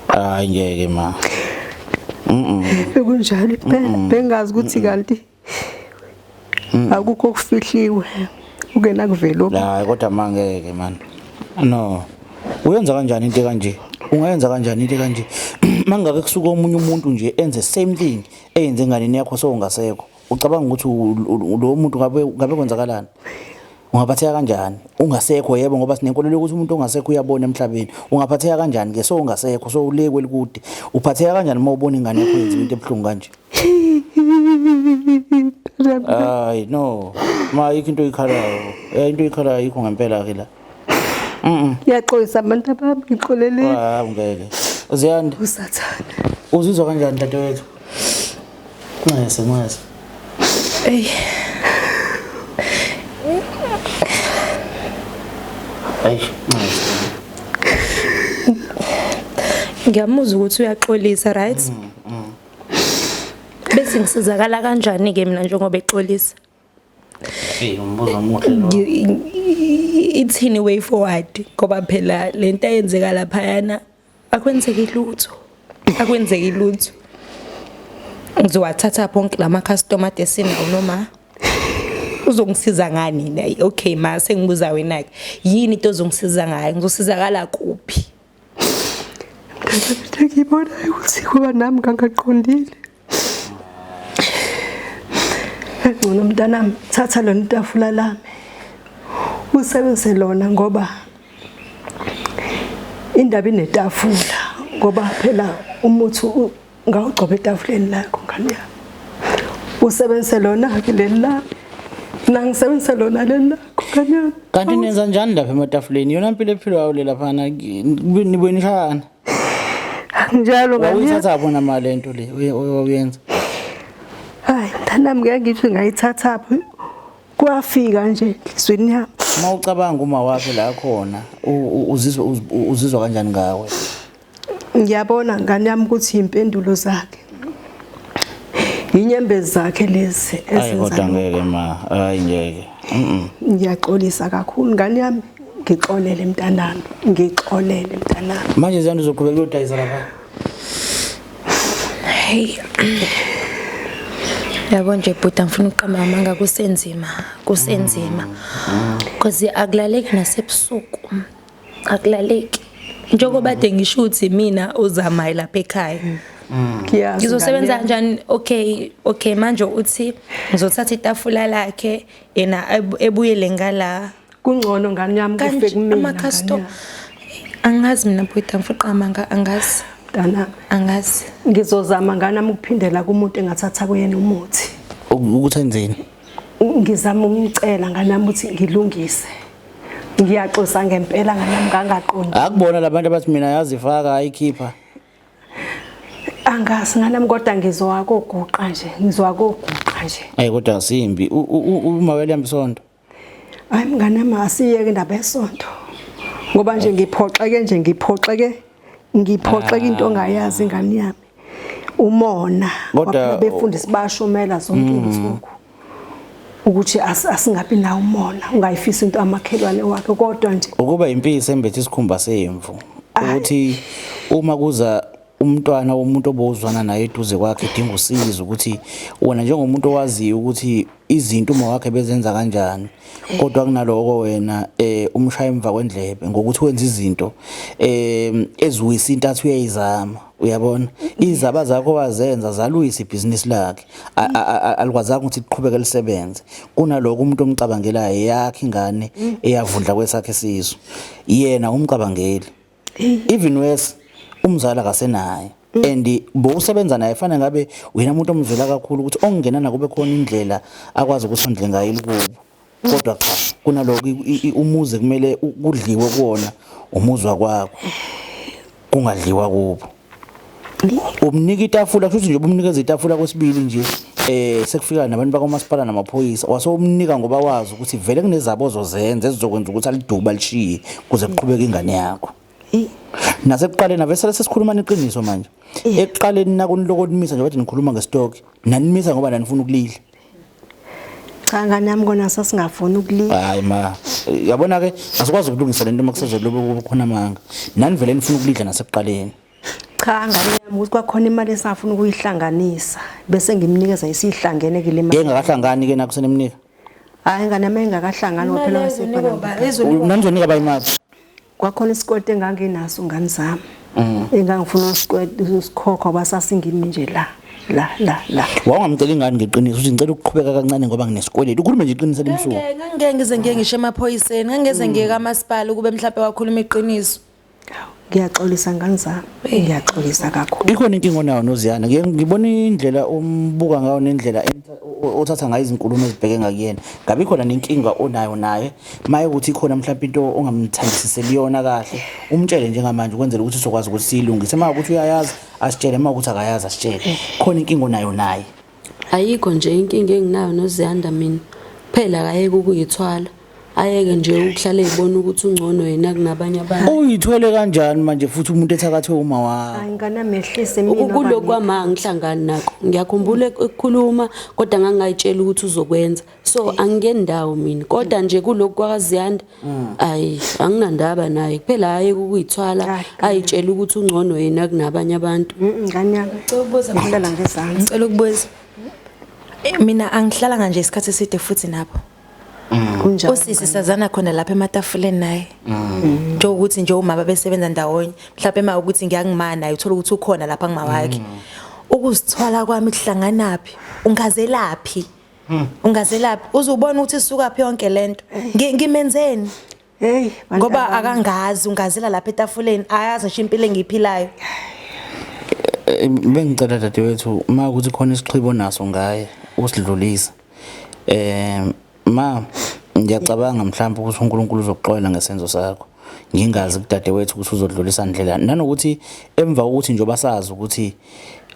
hayi ngeke ma kunjalo bengazi ukuthi kanti akukho okufihliwe ukena kuvela hayi kodwa mangeke man no uyenza kanjani into kanje ungayenza kanjani into kanje mangake kusuka omunye umuntu nje enze same thing eyenze nganeni yakho sowungasekho ucabanga ukuthi lo muntu ngabe kwenzakalani ungaphatheka kanjani ungasekho yebo ngoba sinenkolelo ukuthi umuntu ongasekho uyabona emhlabeni ungaphatheka kanjani ke sowungasekho sowulekwe likude uphatheka kanjani uma ubona ingane yakho yenza into ebhlungu kanje ay no ma into ikhalayo into ikhalayo ikho ngempela ke la Ngiyaxolisa abantu abami ngixolele. Ngeke. Uziyanda. Usathana. Uzizwa kanjani dadewethu? Nqese. Ey. Ay, nqese. Ngiyamuzwa ukuthi uyaxolisa, right? Uthi ngisizakala kanjani ke mina njengoba exolisa? Umbuzo omuhle lo. Ithini way forward ngoba phela lento eyenzeka lapha yana akwenzeki lutho. Akwenzeki lutho. Ngizowathatha bonke lama customer desinawo noma uzongisiza ngani nayi? Okay ma sengibuza wena ke. Yini into ozongisiza ngayo? Ngizosizakala kuphi? Ngibona ukuthi kuba nami ngangaqondile. Ngcono mntanami thatha lona itafula lami. Usebenzise lona ngoba indaba inetafula ngoba phela umuthi ngawugcoba etafuleni lakho ngani yami. Usebenzise lona ke lela. Nangisebenzise lona lela ngani yami. Kanti nenza njani lapha ematafuleni? Yona impilo ephilwayo le lapha nibonishana. Njalo ngani. Uyithatha bona mali lento le oyenza. Hayi mntanami ngeke ngithi ngayithatha phi. Kwafika nje iswini yami. Mawucabanga uma wakhe la khona uzizwa kanjani ngawe? Ngiyabona ngani yami ukuthi impendulo zakhe. Inyembezi zakhe lezi Hayi kodwa ngeke ma, hayi ngeke. Ngiyaxolisa kakhulu ngani yami. Ngixolele mntanami, ngixolele mntanami. Manje ziyanda uzoqhubeka udayisa lapha. Hey. Yabo nje bhuti ngifuna uqamba amanga kusenzima. Because akulaleki nasebusuku. Akulaleki. Njengoba ade ngisho ukuthi mina uzamayi lapha ekhaya. Ngizosebenza kanjani? Okay manje uthi ngizothatha itafula lakhe yena ebuyele ngala. Kungcono ngani yami kufike kumina. Ama-customer angazi mina bhuti ngifuna uqamba angazi. Mntana Angazi. Ngizozama nganami ukuphindela kumuntu engathatha kuyena umuthi. Ukuthi enzeni? Ngizama umcela nganami ukuthi ngilungise. Ngiyaxosa ngempela nganami ngangaqondi. Akubona labantu abathi mina yazifaka ayikhipha. Angazi nganami kodwa ngizwa koguqa nje. Hayi kodwa asimbi. Uma welihamba isonto. Hayi mnganami asiyeke indaba yesonto. Ngoba nje ngiphoxeke into ongayazi ngani yami. Umona Kodwa befundisi bashomela zonke izinsuku. Ukuthi asingabi nawo umona, ungayifisa into amakhelwane wakhe kodwa nje. Ukuba impisi embethe isikhumba semvu. Ukuthi uma kuza umntwana womuntu obozwana naye eduze kwakhe edinga usizo ukuthi wona njengomuntu owaziyo ukuthi izinto uma wakhe bezenza kanjani kodwa kunaloko wena umshaya emva kwendlebe ngokuthi wenza izinto eziwisa intathu uyayizama uyabona izaba zakho wazenza zaluyisa ibusiness lakhe alikwazanga ukuthi liqhubeke lisebenze kunaloko umuntu omcabangelayo yakhe ingane eyavundla kwesakhe sizo yena umcabangeli even worse umzala kasenaye and bowusebenza naye fanele ngabe wena umuntu omzwela kakhulu ukuthi ongena nakube khona indlela akwazi ukusondla ngayo ilikubo kodwa cha kunaloko umuze kumele kudliwe kuona umuzwa kwakho kungadliwa kubo umnika itafula futhi nje umnikeza itafula kwesibili nje sekufika nabantu bakwamasipala namaphoyisa wasomnika ngoba wazi ukuthi vele kunezabo zozenza ezizokwenza ukuthi aliduba lishiye kuze kuqhubeke ingane yakho nasekuqaleni avesela sesikhuluma neqiniso manje ekuqaleni nakuniloko nimisa nje bathi nikhuluma ngestock nanimisa ngoba nanifuna ukulidla cha ngane yami kona sasingafuni ukulidla hayi ma yabona ke asikwazi ukulungisa lento makusezolobe khona amanga nani vele nifuna ukulidla nasekuqaleni cha ngane yami ukuthi kwakhona imali esafuna ukuyihlanganisa bese ngimnikeza isihlangene ke le mali engakahlangani ke nakusenemnika hayi ngane yami engakahlangani phela wasephala nanzonika bayimali kwakhona isikwete enganginaso ngani zami engangifuna isikhokho basasingimi nje la wangamcela ingane ngeqiniso ukuthi ngicela ukuqhubeka kancane ngoba nginesikweleti ukhulume nje iqiniso lemsuku ngeke ngize ngisho emaphoyiseni ngangeze ngeke kamasipala kube mhlawumbe wakhuluma iqiniso ngiyaxolisa ngani zami ngiyaxolisa kakhulu ikhona inkingo nayo noZiyana ngibona indlela umbuka ngayo nendlela othatha ngayo izinkulumo ezibheke ngakuyena ngabe ikhona nenkinga onayo naye maye ukuthi ikhona mhlawumbe into ongamthandisiseli yona kahle umtshele njengamanje ukwenzela ukuthi uzokwazi ukuthi silungise uma ukuthi uyayazi asitshele uma ukuthi akayazi asitshele khona inkingo nayo naye ayikho nje inkinga enginayo noZiyanda mina phela akayeke ukuyithwala ayeke nje ukuhlala ezibona ukuthi ungcono yena kunabanye abantu. Uyithwele kanjani manje futhi umuntu ethakathe uma wakho? Hayi ngana mehlise mina. Kuloko kwamanga ngihlangana nakho. Ngiyakhumbula ukukhuluma kodwa ngangayitshela ukuthi uzokwenza. So angingeni ndawo mina kodwa nje kuloko kwaZiyanda ayi anginandaba naye. Kuphela hayi ukuyithwala ayitshela ukuthi ungcono yena kunabanye abantu. Ngani yami. Ukubuza Ngilala ngezansi. ngicela ukubuza. Mina angihlalanga nje isikhathi eside futhi nabo. Kunjani? Usisi sazana khona lapha ematafuleni naye. Nje ukuthi nje uma babesebenza ndawonye, mhlawumbe ema ukuthi ngiyangimana naye uthola ukuthi ukhona lapha ngimawakhe. Ukuzithwala kwami kuhlanganaphi? Ungazelaphi? Ungazelaphi? Uzubona ukuthi isuka phi yonke lento. Ngimenzeni? Hey, Ngoba akangazi ungazela lapha etafuleni, ayazi nje impilo engiphilayo. Bengicela dadewethu uma ukuthi khona isixibo naso ngaye usidlulisa. Ma ngiyacabanga mhlawumbe ukuthi uNkulunkulu uzokuxolela ngesenzo sakho. Ngingazi kudadewethu ukuthi uzodlulisa indlela. Nanokuthi emva ukuthi nje basazi ukuthi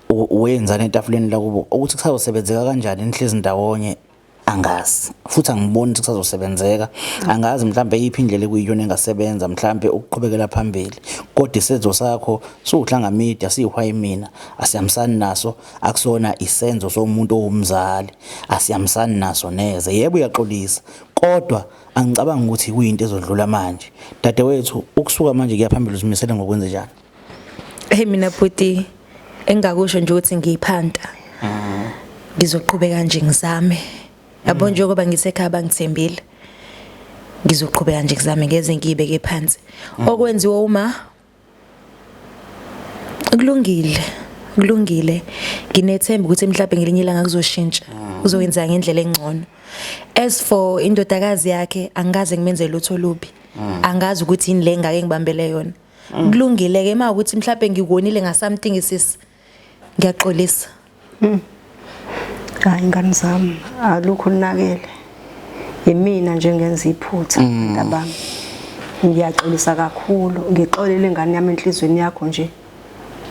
wenza netafuleni la kubo ukuthi kusazosebenzeka kanjani enhlezi ndawonye angazi. Futhi angiboni ukuthi kusazosebenzeka. Angazi mhlawumbe iphi indlela ekuyiyona engasebenza mhlawumbe ukuqhubekela phambili. Kodwa isenzo sakho suhlanga media siyihwaye mina asiyamsani naso akusona isenzo somuntu owumzali asiyamsani naso neze. Yebo uyaxolisa kodwa angicabanga ukuthi kuyinto ezodlula manje. Dadewethu ukusuka manje kuyaphambili uzimisele ngokwenza njani? Hey mina bhuti engakusho nje ukuthi ngiyiphanta. Ngizoqhubeka nje ngizame. Yabo nje ngoba ngisekhaya bangithembile. Ngizoqhubeka nje ngizame ngeze ngiyibeke phansi. Okwenziwa uma kulungile. Nginethemba ukuthi mhlawumbe ngelinye ilanga kuzoshintsha. Uzowenza ngendlela engcono. As for indodakazi yakhe angaze ngimenze lutho lubi. Angazi ukuthi yini le ngake ngibambele yona. Kulungile ke mawukuthi mhlawumbe ngikonile ngasamthing isisi. Ngiyaxolisa. Hayi ngani zami alukho nakele. Yimina nje ngenza iphutha ntabami. Ngiyaxolisa kakhulu. Ngixolele ingane yami enhlizweni yakho nje.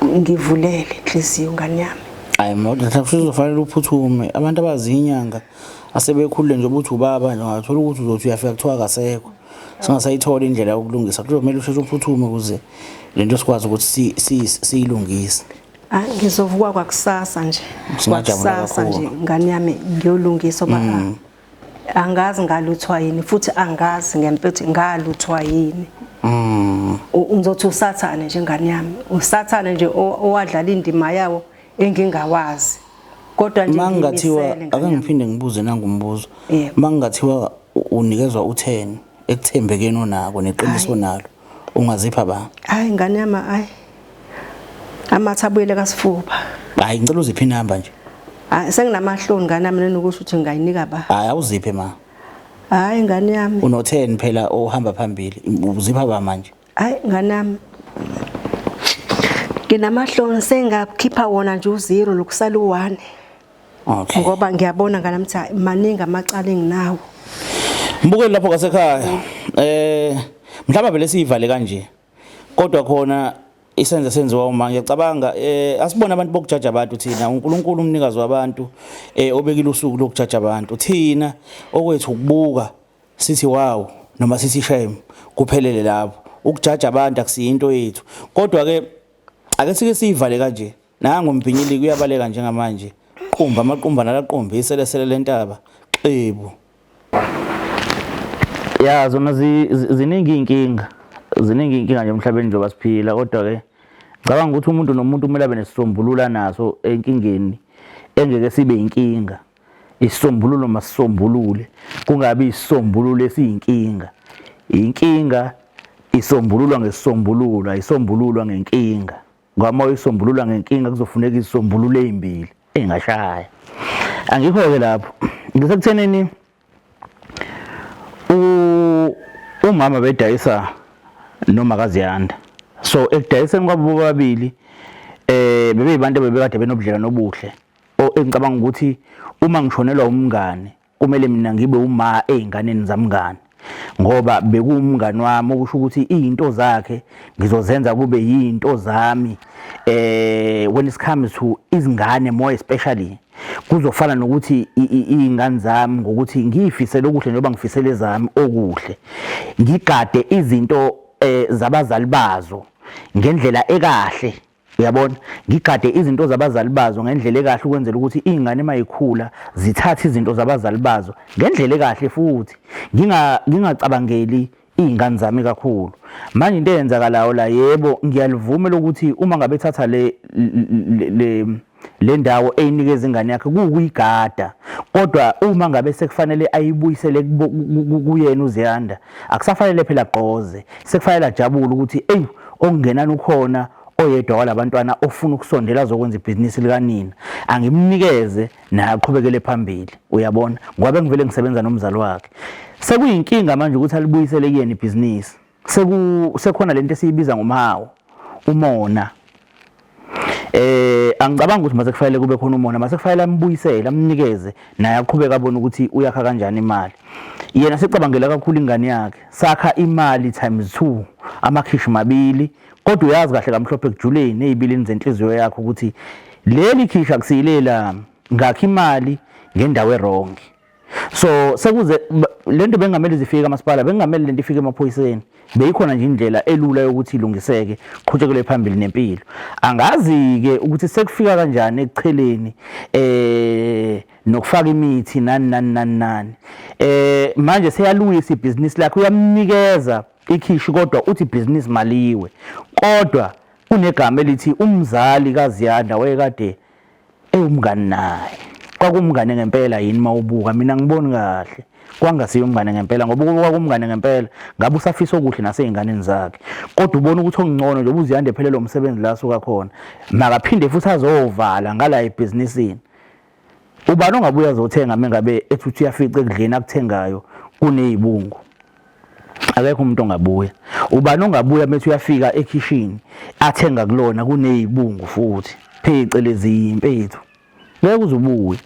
Ngivulele inhliziyo ngane yami. Hayi mawuthi kuzofanele uphuthume. Abantu abazinyanga asebekhulile nje ukuthi ubaba nje ungathola ukuthi uzothi uyafika kuthiwa akasekho. Singasayithola indlela yokulungisa. Kuzomela usheshe uphuthume ukuze lento sikwazi ukuthi siyilungise. Ngizovuka kwakusasa nje. Kwakusasa nje ngane yami ngiyolungisa oba angazi ngaluthwa yini futhi angazi ngempethu ngaluthwa yini. Uzothi usathane nje ngane yami. Usathane nje owadlala indima yawo engingawazi. Kodwa nje mangathiwa ake ngiphinde ngibuze nangumbuzo. Mangathiwa unikezwa u10 ekuthembekeni onako neqiniso nalo ungazipha ba? Hayi ngane yami hayi. Amathabuyele kaSifuba. Hayi ngicela uziphi inamba nje. Hayi senginamahloni ngane yami nokusho ukuthi ngayinika ba. Hayi awuziphe ma. Hayi ngane yami. Uno10 phela ohamba phambili. Uzipha ba manje? Hayi ngane yami. Nginamahloni sengakhipha wona nje u0 lokusala u1. Okay. Ngoba ngiyabona ngalamthi maningi amacala enginawo. Mbukeli lapho kasekhaya. Mhlawumbe vele sivale kanje. Kodwa khona isenze senziwa uma ngiyacabanga asibona abantu bokujaja abantu thina uNkulunkulu umnikazi wabantu obekile usuku lokujaja abantu thina okwethu ukubuka sithi wow noma sithi shame kuphelele lapho ukujaja abantu akusiyinto yethu kodwa ke ake sike sivale kanje nangu mbhinyili kuyabaleka njengamanje qumba amaqumba nalaqumba iselesele lentaba xebu ya zona ziningi inkinga nje emhlabeni njengoba siphila kodwa ke ngicabanga ukuthi umuntu nomuntu kumele abe nesisombulula naso enkingeni engeke sibe inkinga isisombululo masisombulule kungabi isisombululo esiyinkinga inkinga isombululwa ngesisombululo ayisombululwa ngenkinga ngoba uyisombulula ngenkinga kuzofuneka isisombululo ezimbili engashaya angikho ke lapho ngisekuthenini umama bedayisa noma kaZiyanda so ekudayiseni kwabo bobabili bebeyibantu bebekade benobudlelwano obuhle engicabanga ukuthi uma ngishonelwa umngane kumele mina ngibe uma einganeni zamngane ngoba bekuwumngani wami okusho ukuthi izinto zakhe ngizozenza kube yinto zami when it comes to izingane more especially kuzofana nokuthi izingane zami ngokuthi ngiyifisele okuhle njengoba ngifisele zami okuhle ngigade izinto zabazali bazo ngendlela ekahle uyabona ngigade izinto zabazali bazo ngendlela ekahle ukwenzela ukuthi izingane mayikhula zithathe izinto zabazali bazo ngendlela ekahle futhi ngingacabangeli izingane zami kakhulu manje into eyenzakalayo la yebo ngiyalivumela ukuthi uma ngabe ethatha le ndawo eyinikeza ingane yakhe kuyigada kodwa uma ngabe sekufanele ayibuyisele kuyena uZiyanda akusafanele phela gqoze sekufanele ajabule ukuthi okungenani ukhona oyedwa walabantwana ofuna ukusondela azokwenza ibhizinisi likanina angimnikeze naye aqhubekele phambili uyabona ngoba ngivele ngisebenza nomzali wakhe sekuyinkinga manje ukuthi alibuyisele kuyena ibhizinisi sekukhona lento esiyibiza ngomhawu umona angicabanga ukuthi mase kufanele kube khona umona mase kufanele ambuyisele amnikeze naye aqhubeka abone ukuthi uyakha kanjani imali yena secabangela kakhulu ingane yakhe sakha imali times 2 amakhishi mabili kodwa uyazi kahle kamhlophe kujuleni ezibilini zenhliziyo yakho ukuthi leli khisha kusiyilela ngakho imali ngendawo errong so sekuze lento bengamele zifike kamasipala bengamele lento ifike emaphoyiseni beyikhona nje indlela elula yokuthi ilungiseke qhubekele phambili nempilo angazi ke ukuthi sekufika kanjani ekucheleni nokufaka imithi nani manje seyalungisa ibhizinisi lakhe uyamnikeza ikhishi kodwa uthi business maliwe kodwa unegama elithi umzali kaZiyanda wayekade umngani naye kwakumngane ngempela yini mawubuka mina ngiboni kahle kwangasiyo umngane ngempela ngoba kwakumngane ngempela ngabe usafisa okuhle naseyinganeni zakhe kodwa ubona ukuthi okungcono nje uZiyanda ephelele umsebenzi la suka khona makaphinde futhi azovala ngala ebusinessini ubani ongabuya azothenga mengabe ethuthi uyafica ekudleni akuthengayo kunezibungu akekho umuntu ongabuya ubani ongabuya methi uyafika ekitchen athenga kulona kunezibungu futhi phecelezi impethu ngeke uzubuye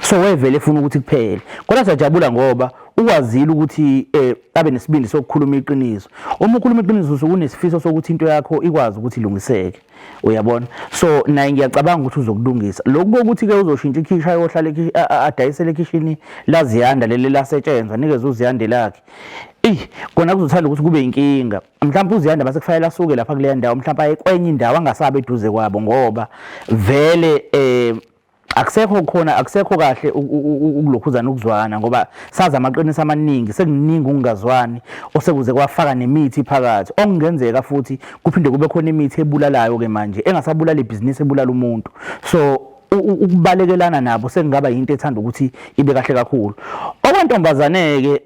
so wevele efuna ukuthi kuphele kodwa sajabula ngoba ukwazile ukuthi abe nesibindi sokukhuluma iqiniso uma ukhuluma iqiniso usunesifiso sokuthi into yakho ikwazi ukuthi ilungiseke uyabona so naye ngiyacabanga ukuthi uzokulungisa lokho ukuthi ke uzoshintsha ikhisha ayohlala adayisele ekishini laZiyanda leli lasetshenzwa nikeze uZiyanda lakhe kona kuzothanda ukuthi kube inkinga mhlawumbe uZiyanda base kufanele asuke lapha kuleya ndawo mhlawumbe aye kwenye indawo angasabe eduze kwabo ngoba vele akusekho kahle ukulokhuzana ukuzwana ngoba saza amaqiniso amaningi sekuningi ukungazwani osekuze kwafaka nemithi phakathi okungenzeka futhi kuphinde kube khona imithi ebulalayo ke manje engasabulala ibhizinisi ebulala umuntu so ukubalekelana nabo sekungaba into ethanda ukuthi ibe kahle kakhulu okwentombazane ke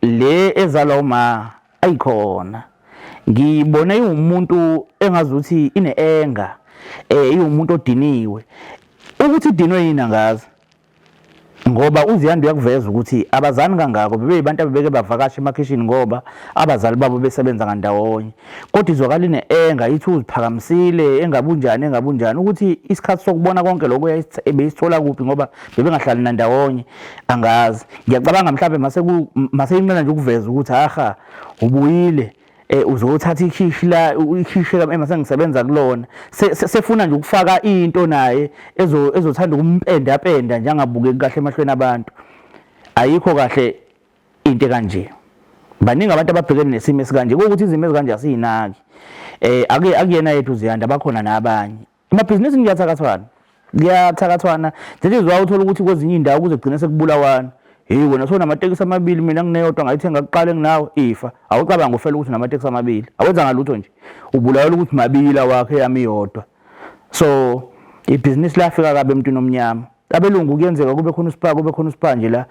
le ezalwa uma ayikhona ngibone umuntu engazuthi ineenga umuntu odiniwe ukuthi idinwe yini angazi ngoba uZiyanda uyakuveza ukuthi abazani kangako bebeyibantu abebeke bavakasha emakhishini ngoba abazali babo besebenza ngandawonye kodwa izwakala ineenga ithi uziphakamisile engabunjani ukuthi isikhathi sokubona konke lokho ebeyisithola kuphi ngoba bebengahlali nandawonye angazi ngiyacabanga mhlawumbe mase inqena nje ukuveza ukuthi aha ubuyile uzothatha ikhishi emase ngisebenza kulona sefuna nje ukufaka into naye ezothanda ukumpenda njengabukeki kahle emahlweni abantu ayikho kahle into kanje baningi abantu ababhekene nesimo esikanje ukuthi izimo ezikanje asiyinaki akuyena yethu uZiyanda bakhona nabanye amabhizinisi ngiyathakathwana nje izwa uthola ukuthi kwezinye indawo kuze kugcine sekubulawana wena sona amatekisi amabili mina ngineyodwa ngayithenga kuqala nginawe ifa awucabanga ufela ukuthi namatekisi amabili awenza ngalutho nje ubulawela ukuthi mabila wakhe yami yodwa so ibhizinisi lafika kabe emntwini omnyama abelungu kuyenzeka kube khona usipanje la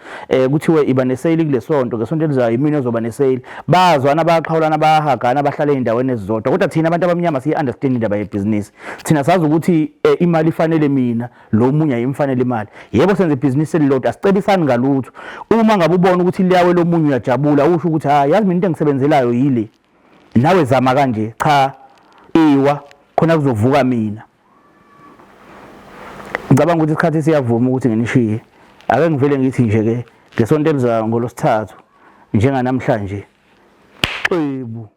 kuthiwe iba nesale kulesonto ngesonto elizayo imini ezoba nesale bazwana bayaqhawulana bayahagana bahlala endaweni ezizodwa kodwa thina abantu abamnyama siyi understand indaba yebhizinisi thina sazi ukuthi imali ifanele mina lo munye ayimfanele imali yebo senze ibhizinisi elilodwa asicebisani ngalutho uma ngabe ubona ukuthi liyawe lo munye uyajabula usho ukuthi yazi mina into engisebenzelayo yile nawe zama kanje cha iwa khona kuzovuka mina ngicabanga ukuthi isikhathi siyavuma ukuthi nginishiye ake ngivele ngithi nje ke ngesonto elizayo ngolosithathu njenganamhlanje xebu